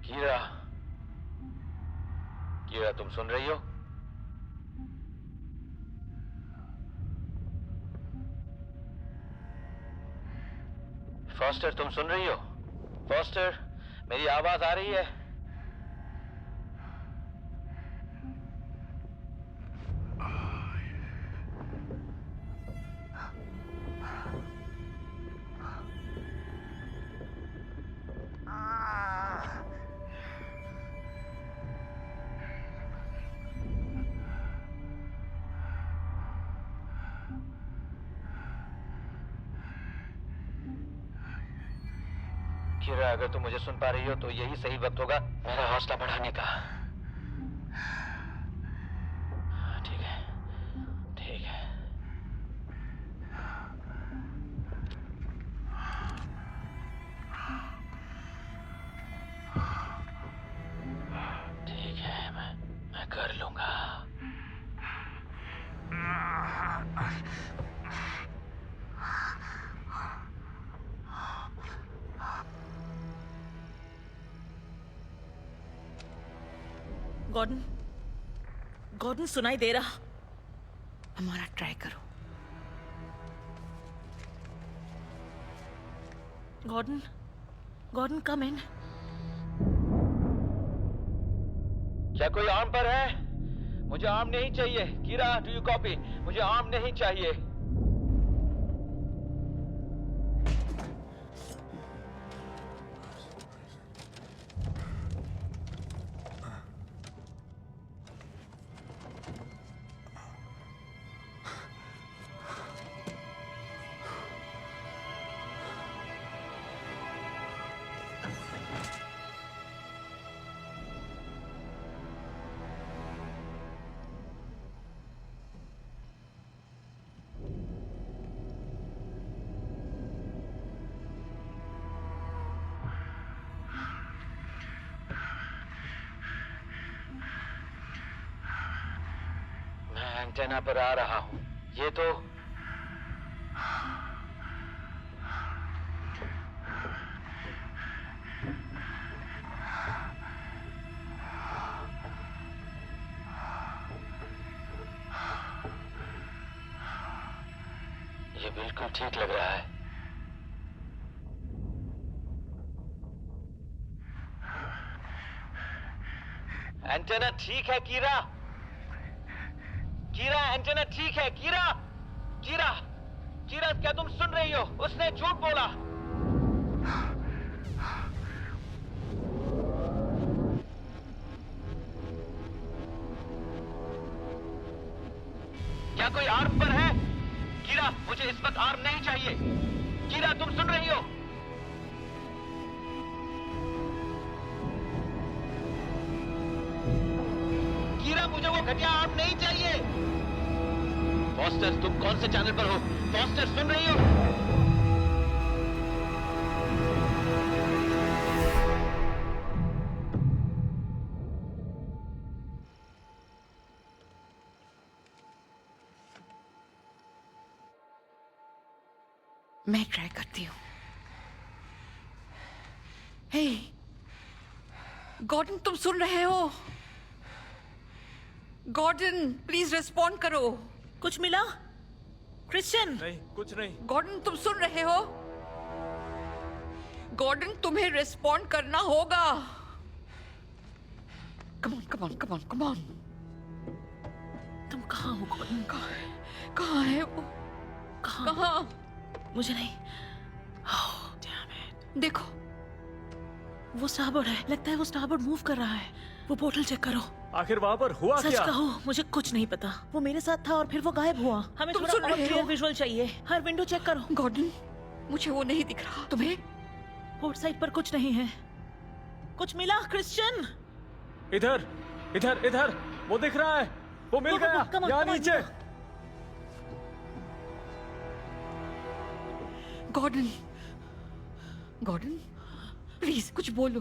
कीरा, कीरा, तुम सुन रही हो? फॉस्टर, तुम सुन रही हो? फॉस्टर, मेरी आवाज आ रही है? कीरा, अगर तुम मुझे सुन पा रही हो तो यही सही वक्त होगा मेरा हौसला बढ़ाने का। ठीक है, ठीक है। ठीक है, मैं कर लूंगा। गॉर्डन, गॉर्डन, सुनाई दे रहा? हमारा ट्राई करो। गॉर्डन, गॉर्डन, कम इन। क्या कोई आर्म पर है? मुझे आर्म नहीं चाहिए। कीरा, डू यू कॉपी? मुझे आर्म नहीं चाहिए। एंटेना पर आ रहा हूँ। ये तो ये बिल्कुल ठीक लग रहा है। एंटेना ठीक है कीरा। कीरा एंटेना ठीक है कीरा। कीरा कीरा क्या तुम सुन रही हो? उसने झूठ बोला। क्या कोई आर्म पर है? कीरा मुझे इस वक्त आर्म नहीं चाहिए। कीरा तुम सुन रही हो? कीरा मुझे वो घटिया आर्म नहीं चाहिए। फॉस्टर तुम कौन से चैनल पर हो? फॉस्टर सुन रही हो? मैं ट्राई करती हूँ। हे गॉर्डन, तुम सुन रहे हो? गॉर्डन प्लीज रिस्पॉन्ड करो। कुछ मिला? क्रिश्चियन? नहीं, कुछ नहीं। गॉर्डन तुम सुन रहे हो? गॉर्डन तुम्हें रिस्पॉन्ड करना होगा। Come on come on come on come on. तुम कहाँ हो गॉर्डन? कहाँ है वो? कहाँ? मुझे नहीं। Oh, damn it. देखो वो स्टारबोर्ड है। लगता है वो स्टारबोर्ड मूव कर रहा है। वो पोर्टल चेक करो। आखिर वहां पर हुआ सच क्या? कहो, मुझे कुछ नहीं पता। वो मेरे साथ था और फिर वो गायब हुआ। हमें तुम थोड़ा सुन और रहे क्लियर हो? विजुअल चाहिए। हर विंडो चेक करो। गॉर्डन मुझे वो नहीं दिख रहा। तुम्हें? पोर्ट साइड पर कुछ नहीं है। कुछ मिला क्रिश्चियन? इधर इधर इधर, वो दिख रहा है। वो मिल गया यहाँ नीचे। गॉर्डन गॉर्डन प्लीज कुछ बोलो।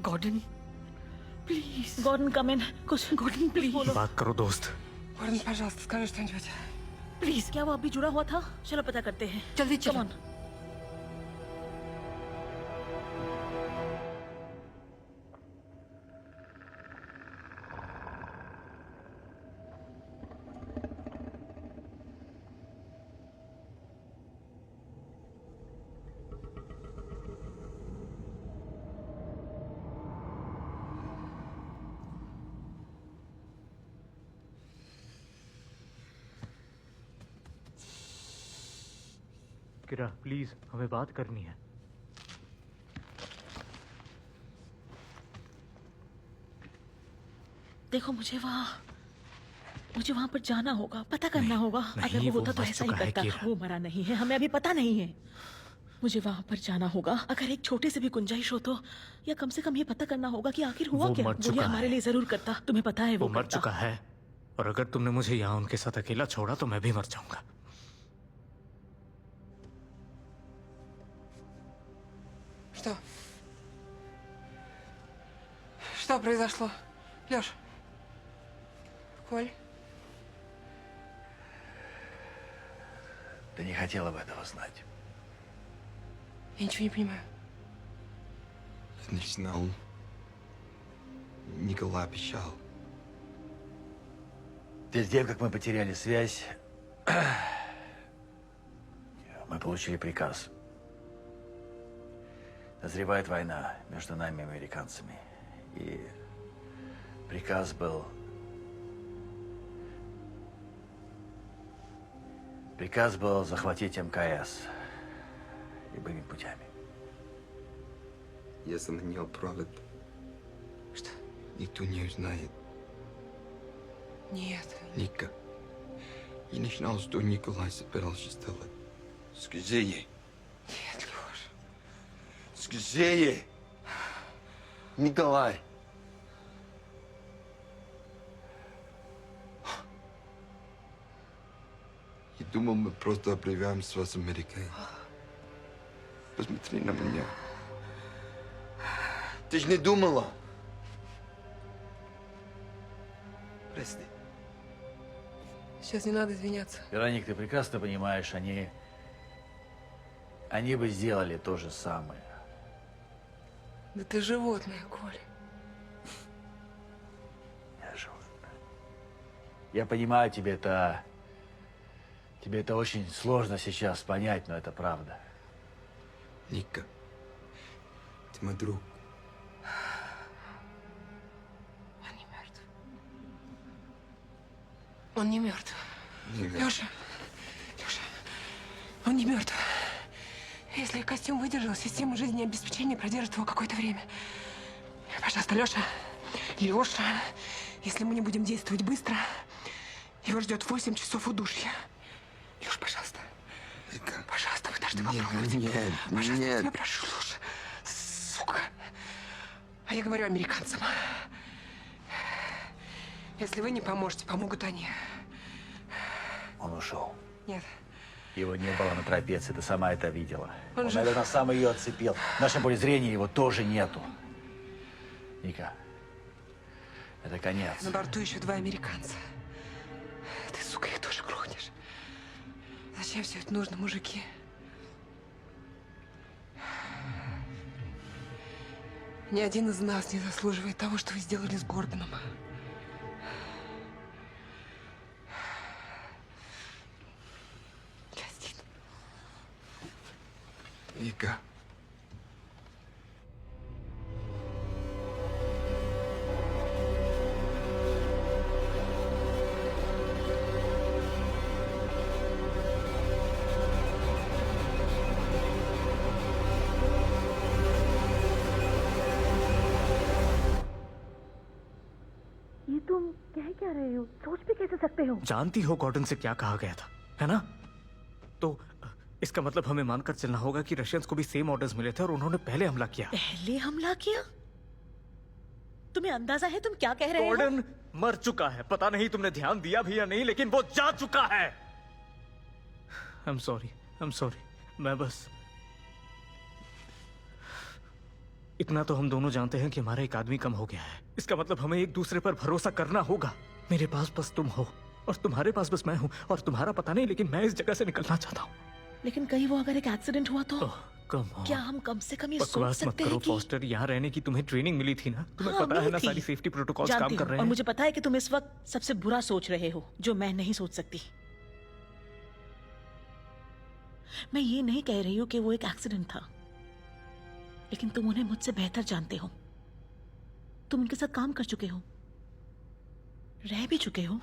Gordon please. Gordon come in. कुछ गॉर्डन प्लीज बोलो। बात करो दोस्त। गॉर्डन пожалуйста, скажи что-нибудь। प्लीज। क्या वो अभी जुड़ा हुआ था? चलो पता करते हैं। जल्दी चलो। Come on. किरा प्लीज, हमें बात करनी है। देखो मुझे वहाँ पर जाना होगा। पता करना होगा। अगर वो होता तो ऐसा ही करता। वो मरा नहीं है। हमें अभी पता नहीं है। मुझे वहाँ पर जाना होगा। अगर एक छोटे से भी गुंजाइश हो तो, या कम से कम ये पता करना होगा कि आखिर हुआ क्या। वो ये हमारे लिए जरूर करता। तुम्हें पता है वो मर चुका है। और अगर तुमने मुझे यहाँ उनके साथ अकेला छोड़ा तो मैं भी मर जाऊंगा। Что? Что произошло? Лёш? Коль? Ты не хотела бы этого знать. Я ничего не понимаю. Я не знал. Николай обещал. Перед тем, как мы потеряли связь, мы получили приказ. Назревает война между нами и американцами. И приказ был... Приказ был захватить МКС любыми путями. Если на нее отправят, Что? никто не узнает. Нет. Ника, я не знал, что Николай собирался сделать. Скажи ей. Нет, Лёш. Скажи ей. Николай. Я думал, мы просто обрываемся с Америкой. Посмотри на меня. Ты же не думала? Прости. Сейчас не надо извиняться. Вероник, ты прекрасно понимаешь, они бы сделали то же самое. Да ты животное, Коля. Я животное. Я понимаю, тебе это очень сложно сейчас понять, но это правда. Ника, ты мой друг. Он не мертв. Он не мертв. Не мертв. Леша, он не мертв. Если костюм выдержал, система жизнеобеспечения продержит его какое-то время. Пожалуйста, Леша, если мы не будем действовать быстро, его ждет 8 часов удушья. Леш, пожалуйста. Ника. Пожалуйста, подожди, Нет, попробуйте. нет, Пожалуйста, нет. я тебя прошу, Леша. Сука. А я говорю американцам. Если вы не поможете, помогут они. Он ушел. Нет. Его не было на трапеции, ты сама это видела. Он Он, жив. наверное, сам ее отцепил. В нашем поле зрения его тоже нету. Ника, это конец. На борту еще 2 американца. Ты, сука, их тоже грохнешь. Зачем все это нужно, мужики? Ни один из нас не заслуживает того, что вы сделали с Гордоном. Ника. ये तुम कह क्या रहे हो? सोच भी कैसे सकते हो? जानती हो गॉर्डन से क्या कहा गया था, है ना? तो इसका मतलब हमें मानकर चलना होगा कि रशियंस को भी सेम ऑर्डर्स मिले थे और उन्होंने पहले हमला किया। पहले हमला किया? तुम्हें अंदाजा है तुम क्या कह रहे हो? गॉर्डन मर चुका है। पता नहीं तुमने ध्यान दिया भी या नहीं, लेकिन वो जा चुका है। I'm sorry। मैं बस इतना तो हम दोनों जानते हैं कि हमारा एक आदमी कम हो गया है। इसका मतलब हमें एक दूसरे पर भरोसा करना होगा। मेरे पास बस तुम हो और तुम्हारे पास बस मैं हूं, और तुम्हारा पता नहीं, लेकिन मैं इस जगह से निकलना चाहता हूं। लेकिन कहीं वो अगर एक एक्सीडेंट हुआ तो? कम हो। क्या हम कम से कम ये सोच बकवास मत सकते करो हैं कि फॉस्टर। यहाँ रहने की तुम्हें ट्रेनिंग मिली थी ना? तुम्हें हाँ, पता है मिली ना थी। सारी सेफ्टी प्रोटोकॉल्स जानती काम कर हूँ, रहे और हैं। मुझे पता है कि तुम इस वक्त सबसे बुरा सोच रहे हो, जो मैं नहीं सोच सकती। मैं ये नहीं कह रही हूँ कि वो एक एक्सीडेंट था, लेकिन तुम उन्हें मुझसे बेहतर जानते हो। तुम उनके साथ काम कर चुके हो, रह भी चुके हो।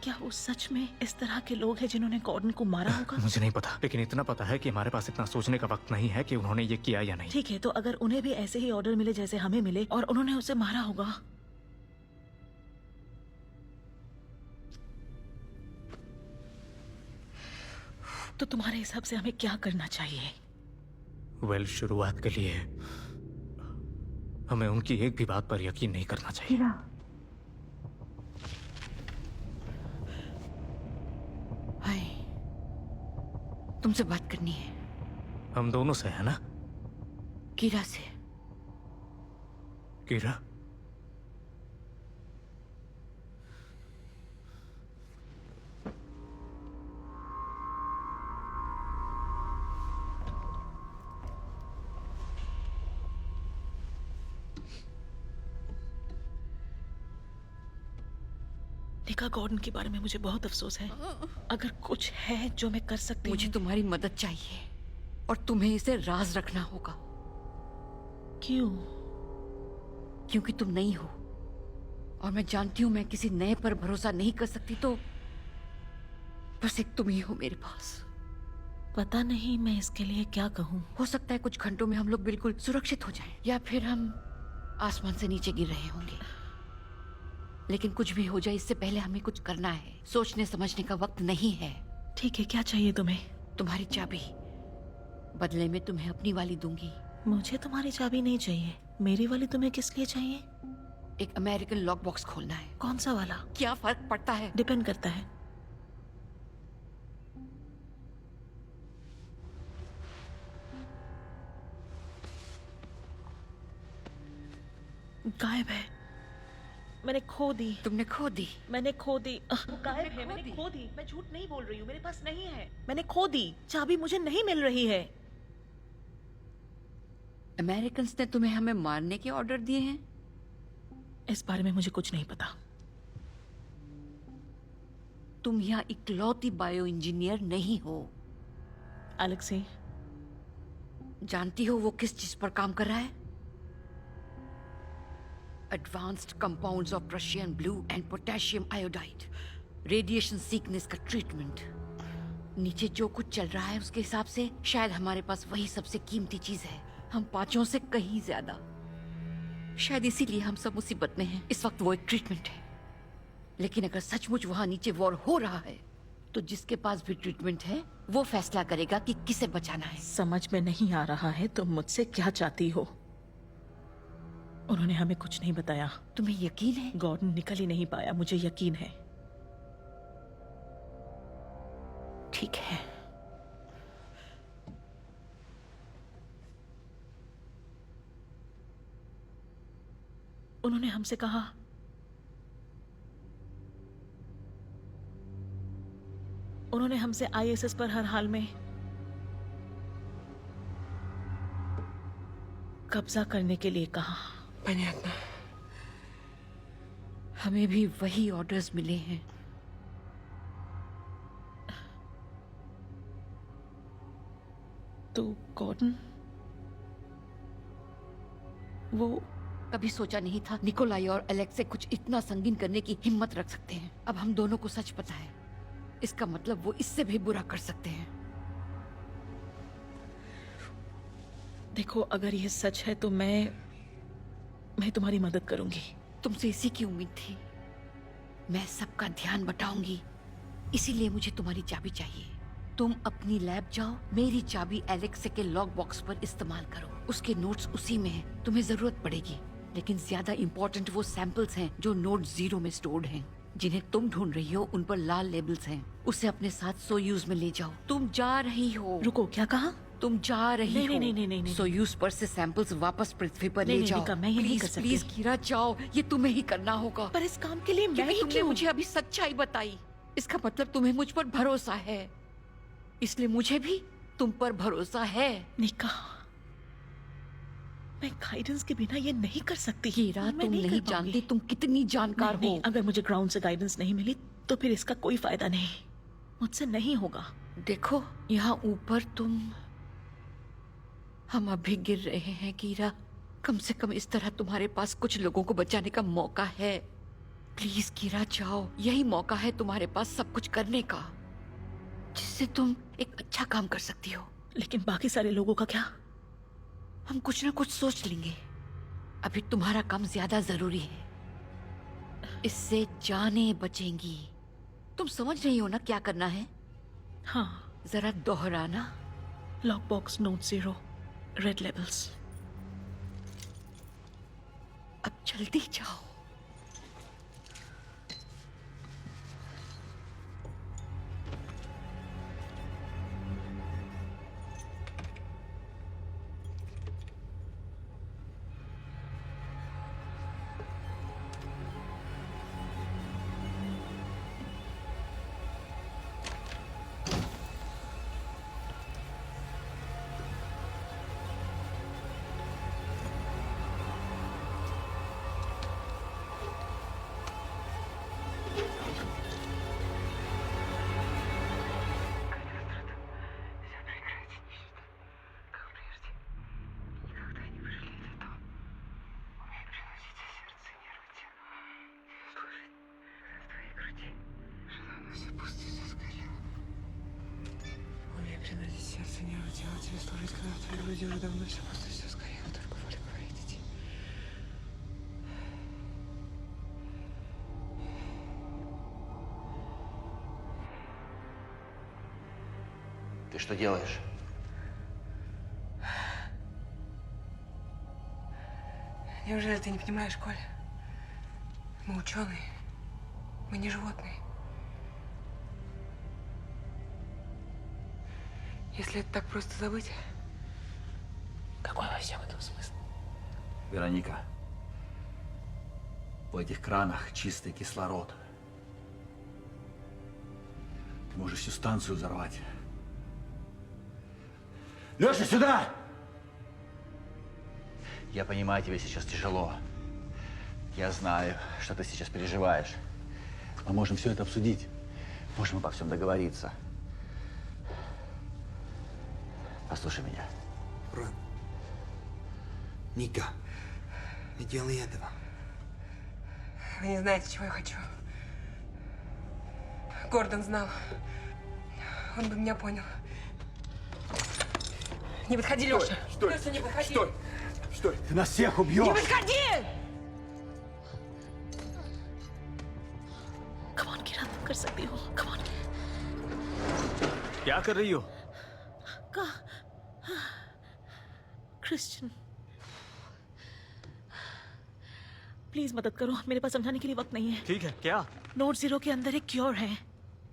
क्या वो सच में इस तरह के लोग हैं जिन्होंने गॉर्डन को मारा होगा? मुझे नहीं पता, लेकिन इतना पता है कि हमारे पास इतना सोचने का वक्त नहीं है कि उन्होंने ये किया या नहीं। ठीक है, तो अगर उन्हें भी ऐसे ही ऑर्डर मिले जैसे हमें मिले और उन्होंने उसे मारा होगा, तो तुम्हारे हिसाब से हमें क्या करना चाहिए? वेल, शुरुआत के लिए हमें उनकी एक भी बात पर यकीन नहीं करना चाहिए। हाय, तुमसे बात करनी है। हम दोनों से, है ना? कीरा से। कीरा? निका, गॉर्डन के बारे में मुझे बहुत अफसोस है। अगर कुछ है जो मैं कर सकती मुझे हूँ। तुम्हारी मदद चाहिए और तुम्हें इसे राज रखना होगा। क्यों? क्योंकि तुम नहीं हो, और मैं जानती हूं मैं किसी नए पर भरोसा नहीं कर सकती, तो बस एक तुम ही हो मेरे पास। पता नहीं मैं इसके लिए क्या कहूँ। हो सकता है कुछ घंटों में हम लोग बिल्कुल सुरक्षित हो जाएं, या फिर हम आसमान से नीचे गिर रहे होंगे। लेकिन कुछ भी हो जाए, इससे पहले हमें कुछ करना है। सोचने समझने का वक्त नहीं है। ठीक है, क्या चाहिए तुम्हें? तुम्हारी चाबी। बदले में तुम्हें अपनी वाली दूंगी। मुझे तुम्हारी चाबी नहीं चाहिए। मेरी वाली तुम्हें किस लिए चाहिए? एक अमेरिकन लॉक बॉक्स खोलना है। कौन सा वाला? क्या फर्क पड़ता है? डिपेंड करता है। गायब है। मैंने खो दी। तुमने खो दी? मैंने खो दी। गायब है, मैंने खो दी। मैं झूठ नहीं बोल रही हूँ, मेरे पास नहीं है। मैंने खो दी। चाबी मुझे नहीं मिल रही है। अमेरिकन्स ने तुम्हें हमें मारने के ऑर्डर दिए हैं? इस बारे में मुझे कुछ नहीं पता। तुम यहाँ इकलौती बायो इंजीनियर नहीं हो। एलेक्सी, जानती हो वो किस चीज पर काम कर रहा है? Advanced compounds of Russian blue and potassium iodide, radiation sickness का ट्रीटमेंट। नीचे जो कुछ चल रहा है उसके हिसाब से शायद हमारे पास वही सबसे कीमती चीज है, हम पांचों से कहीं ज्यादा। शायद इसीलिए हम सब मुसीबत में हैं। इस वक्त वो एक ट्रीटमेंट है, लेकिन अगर सचमुच वहां नीचे वॉर हो रहा है तो जिसके पास भी ट्रीटमेंट है वो फैसला करेगा कि किसे बचाना है। समझ में नहीं आ रहा है तुम मुझसे क्या चाहती हो। उन्होंने हमें कुछ नहीं बताया। तुम्हें यकीन है? गॉर्डन निकल ही नहीं पाया, मुझे यकीन है। ठीक है, उन्होंने हमसे कहा उन्होंने हमसे आईएसएस पर हर हाल में कब्जा करने के लिए कहा। Понятно. हमें भी वही ऑर्डर्स मिले हैं। तो गॉर्डन वो कभी सोचा नहीं था निकोलाई और एलेक्स से कुछ इतना संगीन करने की हिम्मत रख सकते हैं। अब हम दोनों को सच पता है, इसका मतलब वो इससे भी बुरा कर सकते हैं। देखो, अगर ये सच है तो मैं तुम्हारी मदद करूंगी। तुमसे इसी की उम्मीद थी। मैं सबका ध्यान बटाऊंगी, इसीलिए मुझे तुम्हारी चाबी चाहिए। तुम अपनी लैब जाओ, मेरी चाबी एलेक्स के लॉक बॉक्स पर इस्तेमाल करो। उसके नोट्स उसी में हैं। तुम्हें जरूरत पड़ेगी, लेकिन ज्यादा इंपॉर्टेंट वो सैंपल्स हैं जो नोट 0 में स्टोर्ड हैं। जिन्हें तुम ढूंढ रही हो उन पर लाल लेबल्स हैं। उसे अपने साथ सोयूज में ले जाओ। तुम जा रही हो। रुको, क्या कहा? तुम जा रही हो। नहीं। सोयूज पर से सैंपल्स वापस पृथ्वी पर ले जाओ। मैं ये नहीं कर सकती। प्लीज कीरा, जाओ। ये तुम्हें ही करना होगा। पर इस काम के लिए मैं ही तुमने क्यों? मुझे अभी सच्चाई बताई, इसका मतलब तुम्हें मुझ पर भरोसा है। इसलिए मुझे भी तुम पर भरोसा है। निका, मैं गाइडेंस के बिना ये नहीं कर सकती। कीरा, तुम नहीं जानती तुम कितनी जानकार हो। अगर मुझे ग्राउंड से गाइडेंस नहीं मिली तो फिर इसका कोई फायदा नहीं। मुझसे नहीं होगा। देखो, यहाँ ऊपर हम अभी गिर रहे हैं कीरा। कम से कम इस तरह तुम्हारे पास कुछ लोगों को बचाने का मौका है। प्लीज कीरा, जाओ। यही मौका है तुम्हारे पास सब कुछ करने का, जिससे तुम एक अच्छा काम कर सकती हो। लेकिन बाकी सारे लोगों का क्या? हम कुछ ना कुछ सोच लेंगे। अभी तुम्हारा काम ज्यादा जरूरी है। इससे जानें बचेंगी। तुम समझ रही हो ना क्या करना है? हाँ। जरा दोहराना। Lock box, note 0, red labels. अब जल्दी जाओ। Сердце не делать, тебе служить, когда в твоей груди уже давно все пусто, все сгорело, только воля говорит, иди. Ты что делаешь? Неужели ты не понимаешь, Коль? Мы ученые. Мы не животные. Если это так просто забыть, Какой во всем этом смысл? Вероника, В этих кранах чистый кислород. Ты можешь всю станцию взорвать. Леша, сюда! Я понимаю, тебе сейчас тяжело. Я знаю, что ты сейчас переживаешь. Мы можем все это обсудить. Можем обо всем договориться. Послушай меня. Брат, Ника, не делай этого. Вы не знаете, чего я хочу. Гордон знал. Он бы меня понял. Не подходи, Леша. Стой! Леша, не подходи. Стой! Стой! Ты нас всех убьешь! Не подходи! Come on, कीरा, तुम कर सकती हो. Come on. क्या कर रही हो? क्रिश्चियन, प्लीज मदद करो. मेरे पास समझाने के लिए वक्त नहीं है. ठीक है, क्या? नोट 0 के अंदर एक क्योर है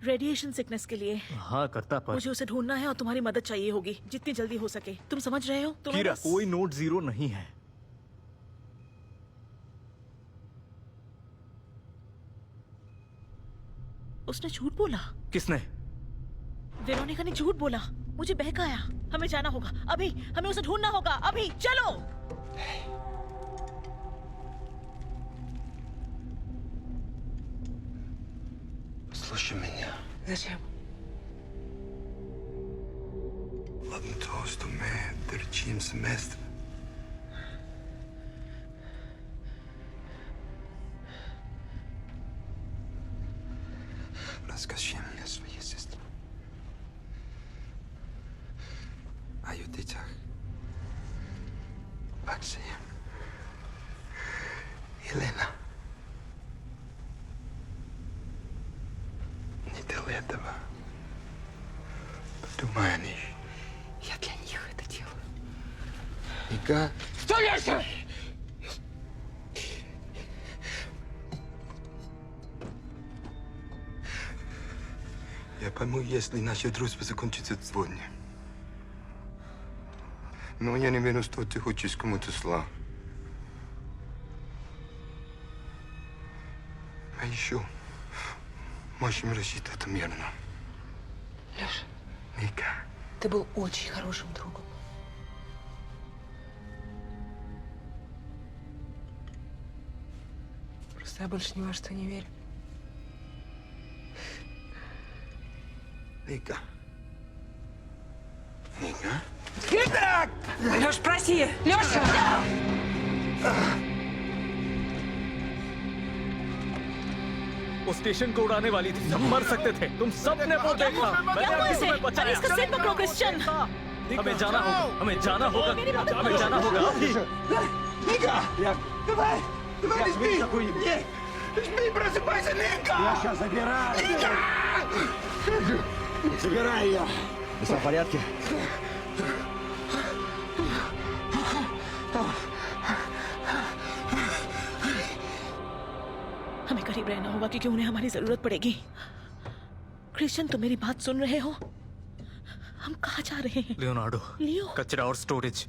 रेडिएशन सिकनेस के लिए. हाँ करता, पर मुझे उसे ढूंढना है और तुम्हारी मदद चाहिए होगी जितनी जल्दी हो सके. तुम समझ रहे हो? कीरा, कोई नोट 0 नहीं है. उसने झूठ बोला. किसने? वेरोनिका ने झूठ बोला. मुझे बहकाया. हमें जाना होगा अभी. हमें उसे ढूंढना होगा अभी. चलो. Слушай меня. Зачем? Ладно, толсту мы торчим семестр. Расскажи мне о своей сестре. О ее детях. Максим. Елена. Не делай этого. Подумай о них. Я для них это делаю. Ника. Что, Леша? Я пойму, если наша дружба закончится сегодня. Но я не верю, что ты хочешь кому-то зла. А еще можем решить это мирно. Леша, Ника. ты был очень хорошим другом. Просто я больше ни во что не верю. Ника. Ника? Леш, проси! Леша! वो स्टेशन को उड़ाने वाली थी. सब मर सकते थे. तुम सब ने वो देखा. मैंने अभी तुम्हें बचाया. इसका सिर पकड़ो क्रिश्चियन. हमें जाना होगा. हमें जाना होगा. हमें जाना होगा अभी. Ника! Давай! Давай, не спи! Нет! Не спи, просыпайся, Ника! Я сейчас забираю! Забирай ее! Все в порядке? हमें करीब रहना होगा क्योंकि उन्हें हमारी जरूरत पड़ेगी. क्रिश्चियन, तुम मेरी बात सुन रहे हो? हम कहाँ जा रहे हैं? लियोनार्डो, लियो, कचरा और स्टोरेज.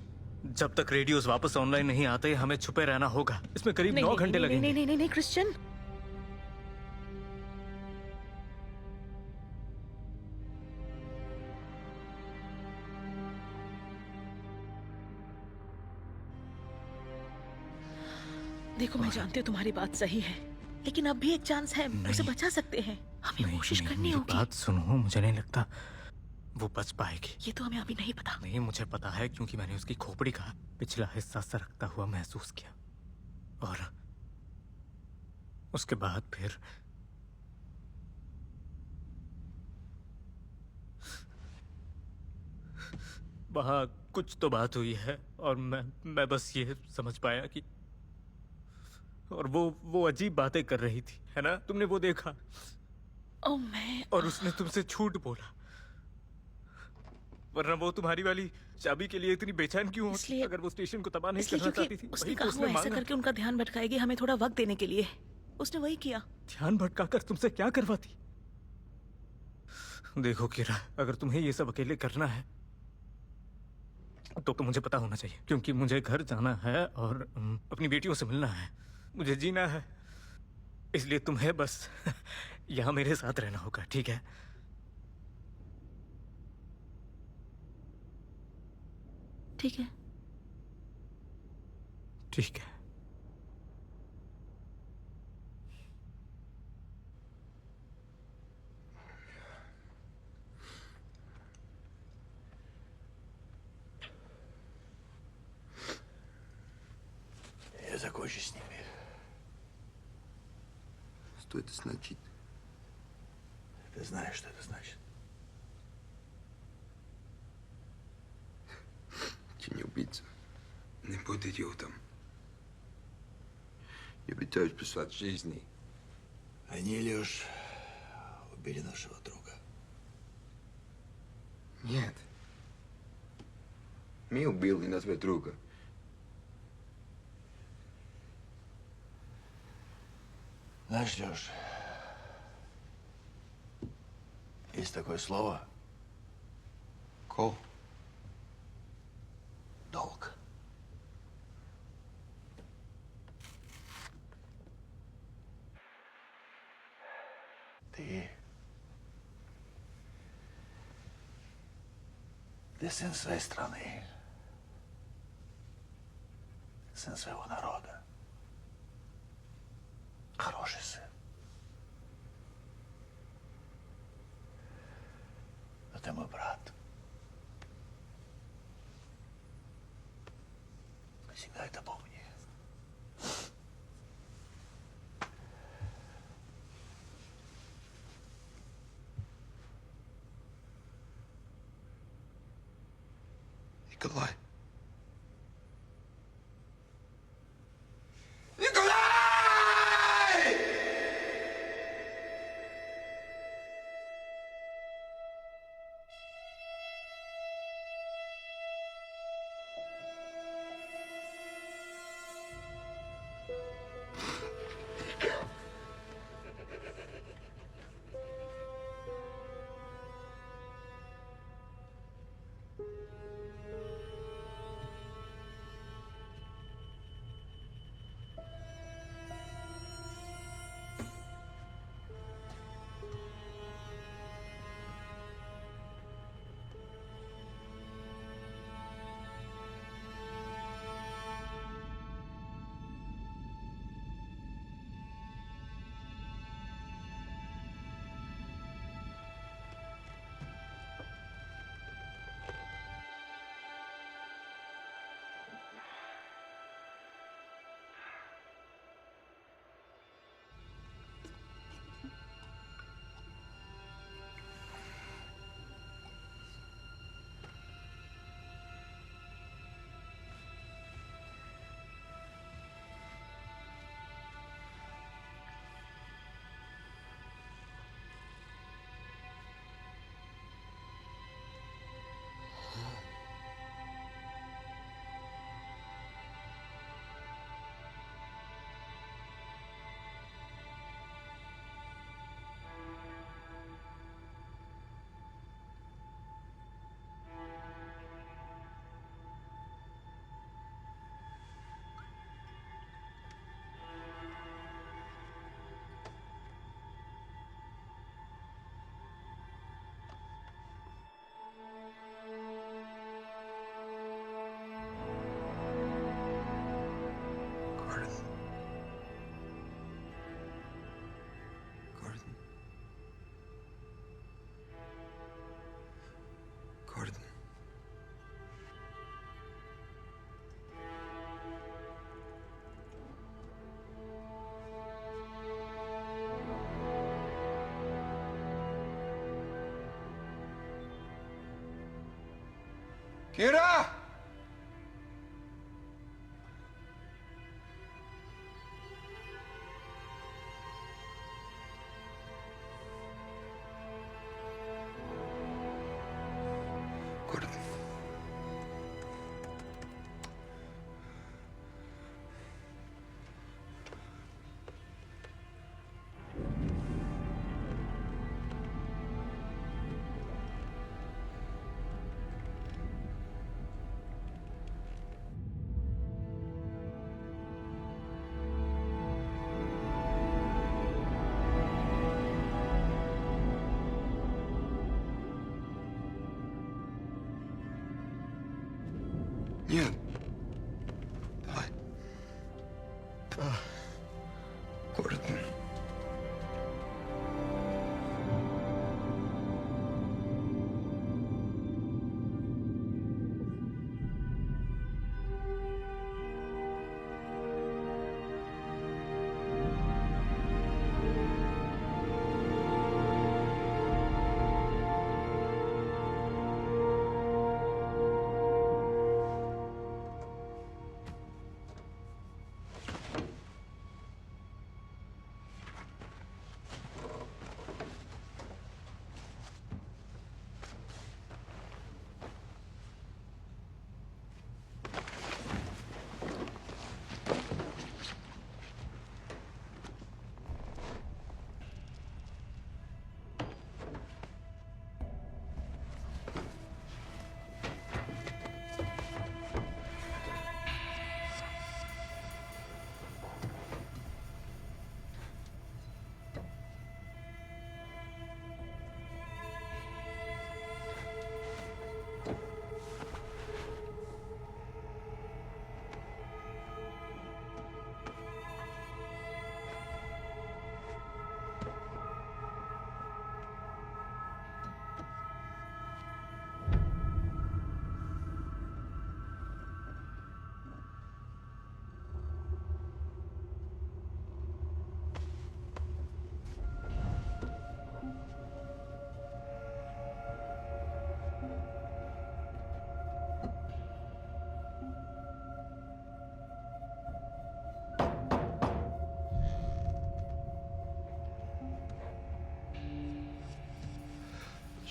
जब तक रेडियोस वापस ऑनलाइन नहीं आते हमें छुपे रहना होगा. इसमें करीब 9 घंटे लगेंगे. नहीं क्रिश्चियन. देखो, मैं जानती हूँ तुम्हारी बात सही है, लेकिन अब भी एक चांस है. उसे बचा सकते हैं. हमें कोशिश करनी होगी. बात सुनो, मुझे नहीं लगता वो बच पाएगी. ये तो हमें अभी नहीं पता. नहीं, मुझे पता है क्योंकि मैंने उसकी खोपड़ी का पिछला हिस्सा सरकता हुआ महसूस किया. और उसके बाद फिर वहां कुछ तो बात हुई है और मैं बस ये समझ पाया कि और वो अजीब बातें कर रही थी, है ना? तुमने वो देखा? और उसने तुमसे झूठ बोला. वरना वो तुम्हारी वाली चाबी के लिए इतनी बेचैन क्यों होती? अगर वो स्टेशन को तबाह नहीं करना चाहती थी, उसने वही तो कहा उसने वो ऐसा मांगा. करके उनका ध्यान भटकाएगी हमें थोड़ा वक्त देने के लिए. उसने वही किया. ध्यान भटकाकर तुमसे क्या करवाती? देखो कीरा, अगर तुम्हें ये सब अकेले करना है तो मुझे पता होना चाहिए, क्योंकि मुझे घर जाना है और अपनी बेटियों से मिलना है. मुझे जीना है. इसलिए तुम्हें बस यहाँ मेरे साथ रहना होगा, ठीक है? ठीक है। ठीक है। Я закончу с ними. Что это значит? Ты знаешь, что это значит. Ты не убийца. Не будь идиотом. Я пытаюсь спасать жизни. Они, Леш, убили нашего друга. Нет. Мы убили нашего друга. Знаешь, Леш, есть такое слово. Кол. Долг. Ты сын своей страны, сын своего народа, хороший сын. Но ты мой брат. Всегда это помни. Николай. Kira! Нет. Давай. Гордон.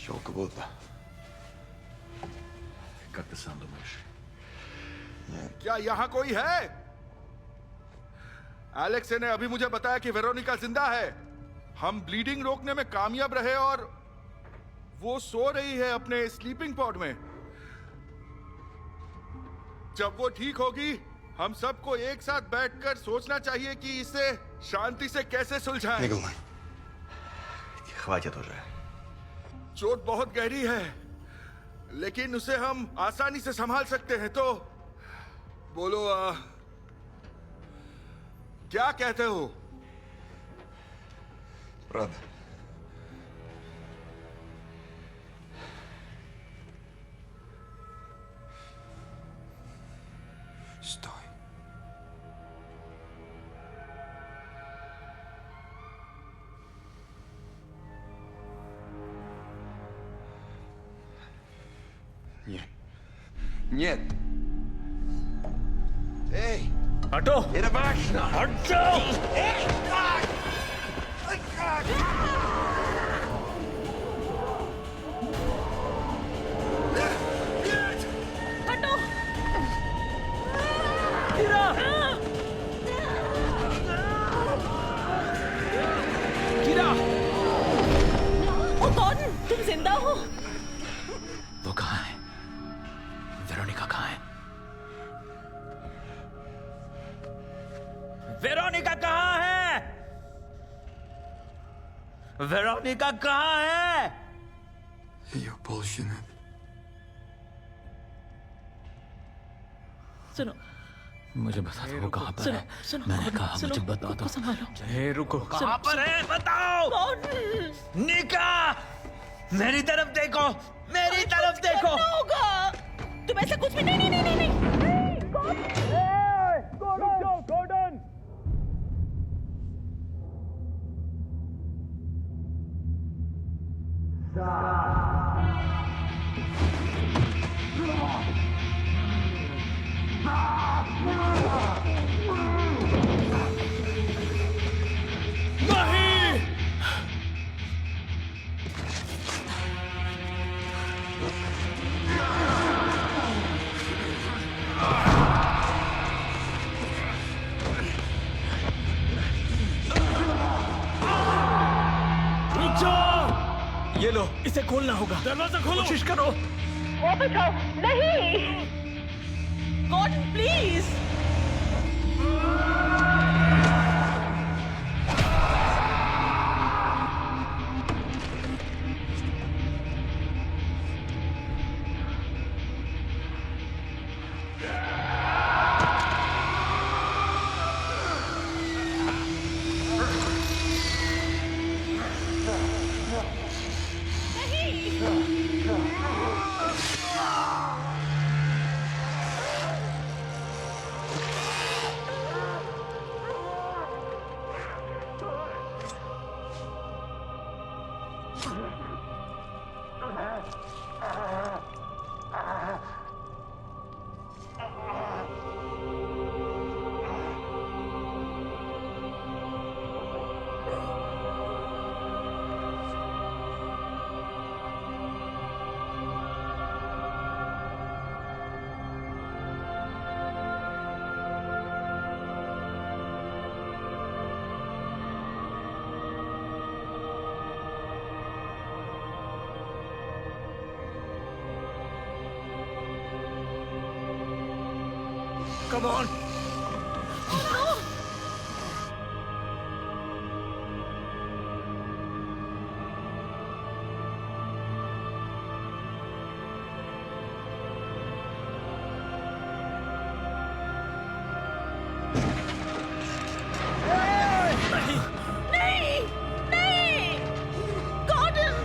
Щелка болото. Как ты сам думаешь? क्या यहाँ कोई है? एलेक्स ने अभी मुझे बताया कि वेरोनिका जिंदा है। हम ब्लीडिंग रोकने में कामयाब रहे और वो सो रही है अपने स्लीपिंग पॉड में। जब वो ठीक होगी, हम सबको एक साथ बैठकर सोचना चाहिए कि इसे शांति से कैसे सुलझाएं। Николай. Хватит уже. चोट बहुत गहरी है, लेकिन उसे हम आसानी से संभाल सकते हैं। तो बोलो, क्या कहते हो? Правда. Стой. Нет. Нет. Эй! हटो! Это важно! हट जाओ! Эй! हटो! कीरा! कीरा! ओ कौन? तुम जिंदा हो? वो कहाँ है? वेरोनिका कहाँ है? वेरोनिका कहाँ है? वेरोनिका कहाँ है? Ее полщины. सुनो, मुझे बता दो वो कहाँ पर सुनो, है। सुनो, मैंने कहा सुनो, मुझे बता खुद दो। को संभालो। हे रुको, सुनो, कहाँ पर है? बताओ! कौन? निका! मेरी तरफ देखो! मेरी तरफ देखो! करना होगा। तुम ऐसा कुछ भी नहीं नहीं नहीं नहीं नहीं। कौन? गॉर्डन! नहीं! ये लो, इसे खोलना होगा। दरवाजा खोलो। कोशिश करो। वापस आओ। नहीं। Gordon please. Come on! नहीं नहीं Gordon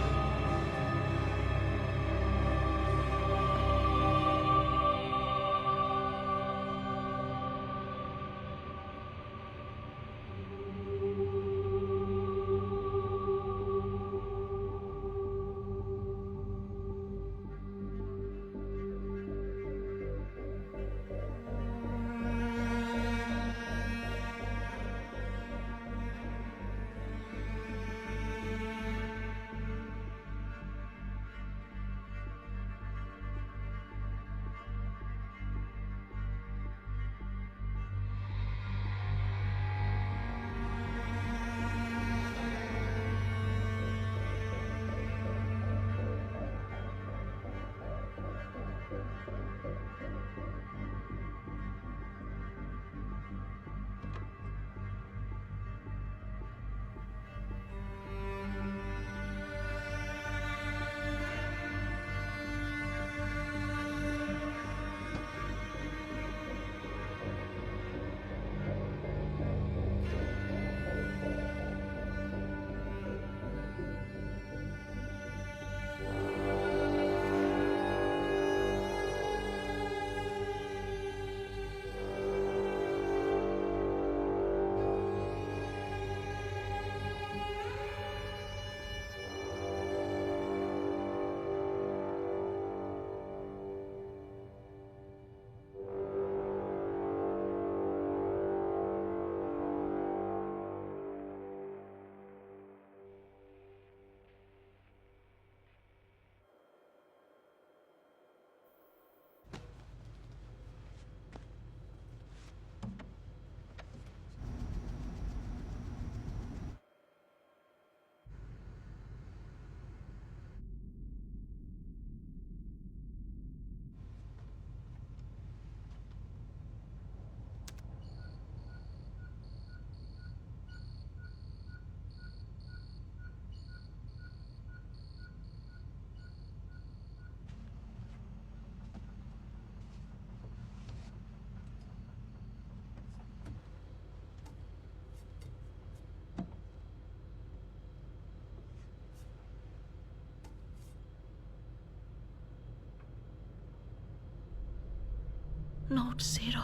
Note 0.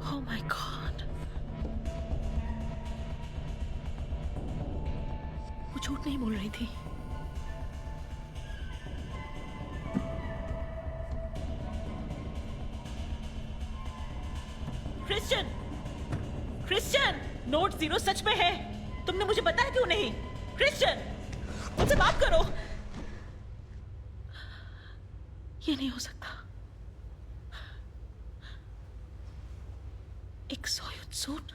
Oh my God. वो झूठ नहीं बोल रही थी. क्रिश्चियन, नोट 0 सच में है. तुमने मुझे बताया क्यों नहीं? क्रिश्चियन, मुझसे बात करो. ये नहीं हो सकता. एक सोयूज सूट.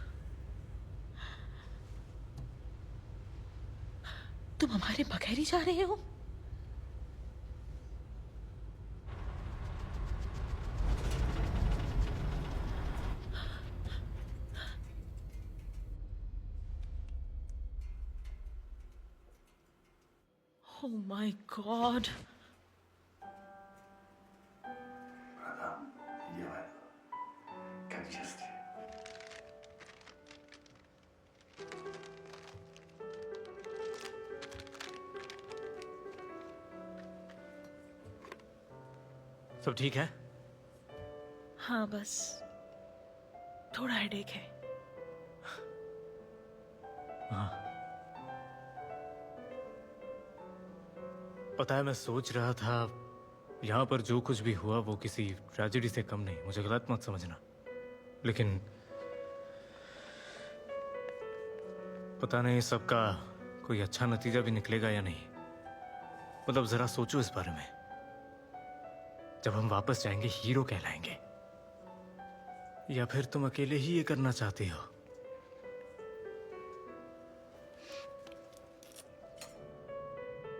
तुम हमारे बगैर ही जा रहे हो? Oh my God. Делай. Как чувствуешь? सब ठीक है? हाँ, बस थोड़ा हेडेक है. हाँ. पता है, मैं सोच रहा था यहाँ पर जो कुछ भी हुआ वो किसी ट्रेजेडी से कम नहीं, मुझे गलत मत समझना, लेकिन पता नहीं सबका कोई अच्छा नतीजा भी निकलेगा या नहीं। मतलब जरा सोचो इस बारे में, जब हम वापस जाएंगे हीरो कहलाएंगे, या फिर तुम अकेले ही ये करना चाहती हो?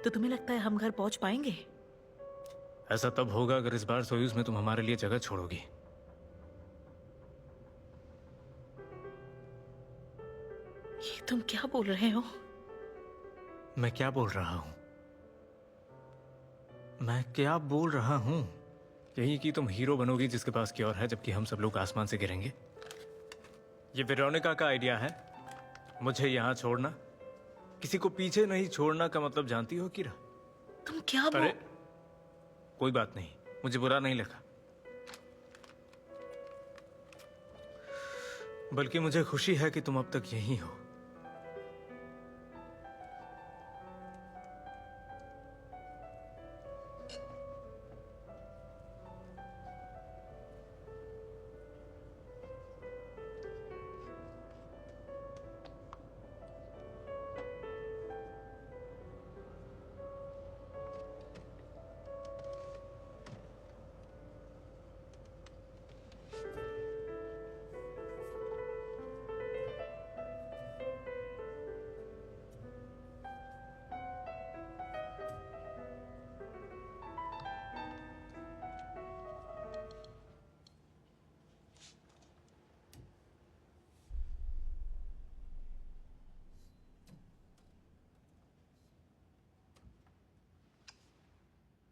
तो तुम्हें लगता है हम घर पहुंच पाएंगे? ऐसा तब होगा अगर इस बार सोयूज में तुम हमारे लिए जगह छोड़ोगी। ये तुम क्या बोल रहे हो? मैं क्या बोल रहा हूं? मैं क्या बोल रहा हूं? यही कि तुम हीरो बनोगी जिसके पास की और है, जबकि हम सब लोग आसमान से गिरेंगे। ये वेरोनिका का आइडिया है, मुझे यहां छोड़ना। किसी को पीछे नहीं छोड़ना का मतलब जानती हो किरा? तुम क्या अरे कोई बात नहीं, मुझे बुरा नहीं लगा, बल्कि मुझे खुशी है कि तुम अब तक यहीं हो।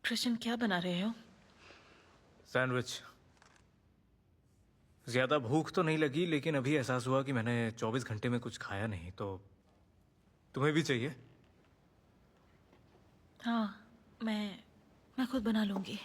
कृष्ण, क्या बना रहे हो? सैंडविच। ज्यादा भूख तो नहीं लगी, लेकिन अभी एहसास हुआ कि मैंने 24 घंटे में कुछ खाया नहीं, तो तुम्हें भी चाहिए? हाँ, मैं खुद बना लूंगी।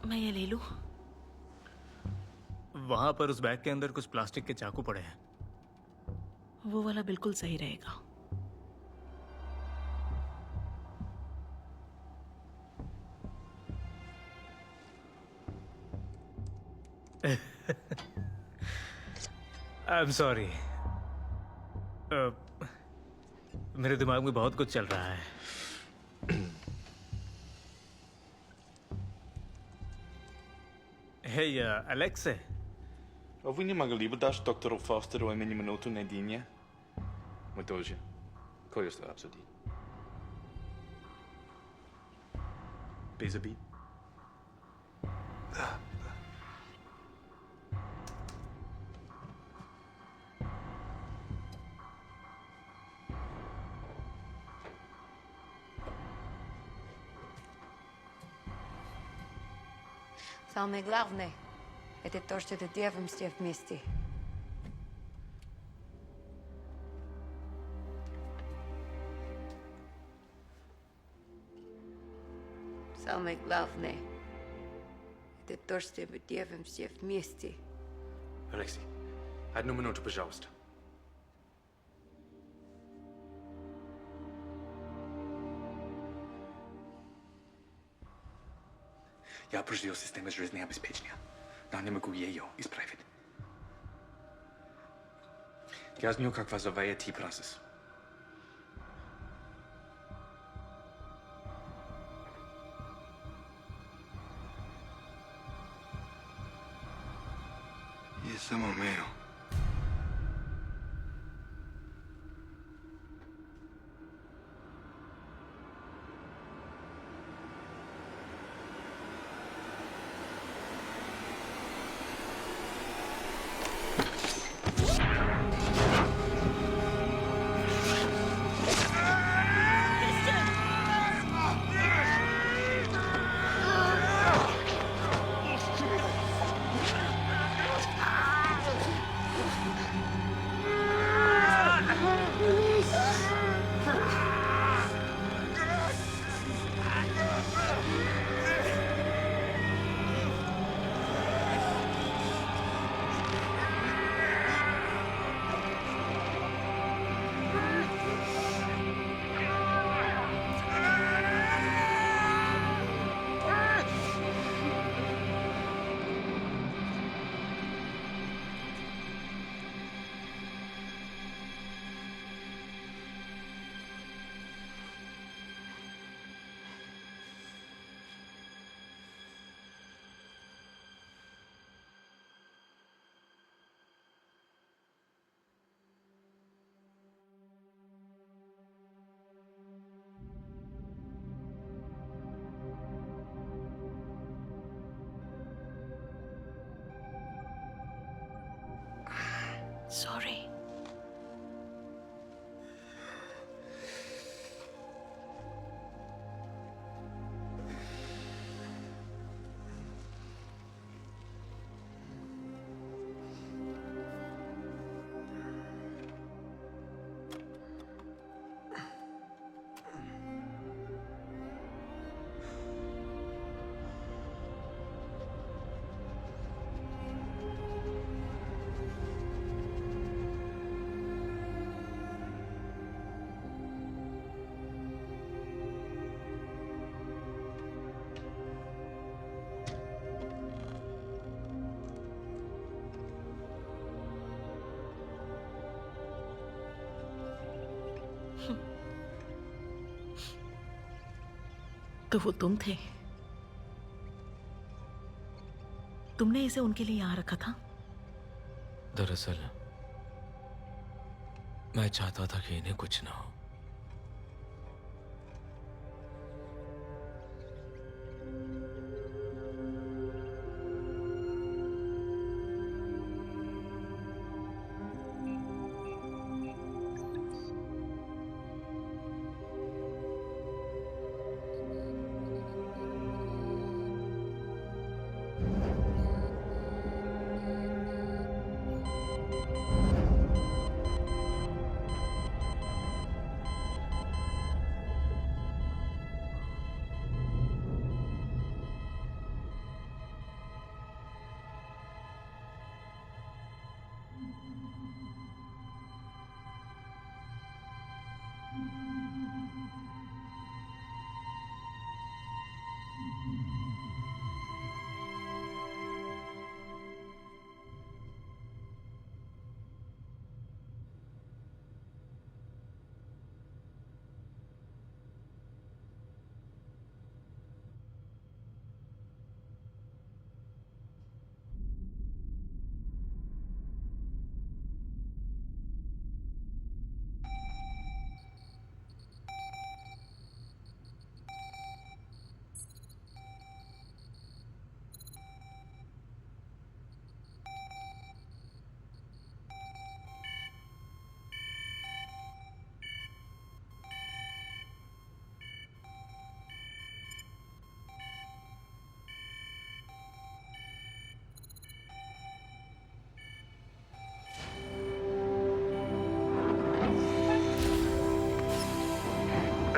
मैं ये ले लूं? वहां पर उस बैग के अंदर कुछ प्लास्टिक के चाकू पड़े हैं। वो वाला बिल्कुल सही रहेगा। आई एम सॉरी, मेरे दिमाग में बहुत कुछ चल रहा है। Hej, Alexe. Ou nie mogli dasz doktoru Fosteru minha minuto na dinha? Muito hoje. Qual é a absurdi? Bezabi. Самое главное — это то, что делаем все вместе. Самое главное — это то, что мы делаем все вместе. Alexei, одну минуту, пожалуйста. Я определил систему жизнеобеспечения, но не могу ее исправить. Я знаю, как вызывает процесс. Я сам умею. Sorry. तो वो तुम थे? तुमने इसे उनके लिए यहाँ रखा था? दरअसल मैं चाहता था कि इन्हें कुछ ना हो।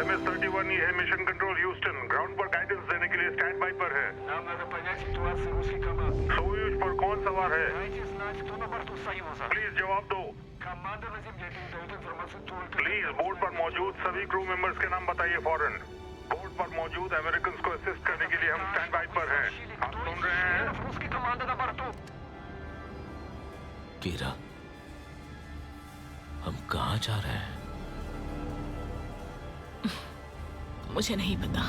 MS-31 है मिशन कंट्रोल ह्यूस्टन, ग्राउंड पर गाइडेंस देने के लिए स्टैंड बाय पर है। Нам надо понять ситуацию русской команды. सोयूज पर कौन सवार है? Дайте знать, кто на борту Союза. प्लीज जवाब दो। Команда на земле передает информацию только... प्लीज बोर्ड पर मौजूद सभी क्रू मेंबर्स के नाम बताइए फौरन। बोर्ड पर मौजूद अमेरिकन को असिस्ट करने के लिए हम स्टैंड बाय पर हैं। आप सुन रहे हैं? Русская команда на борту. कीरा, हम कहाँ जा रहे हैं? मुझे नहीं पता।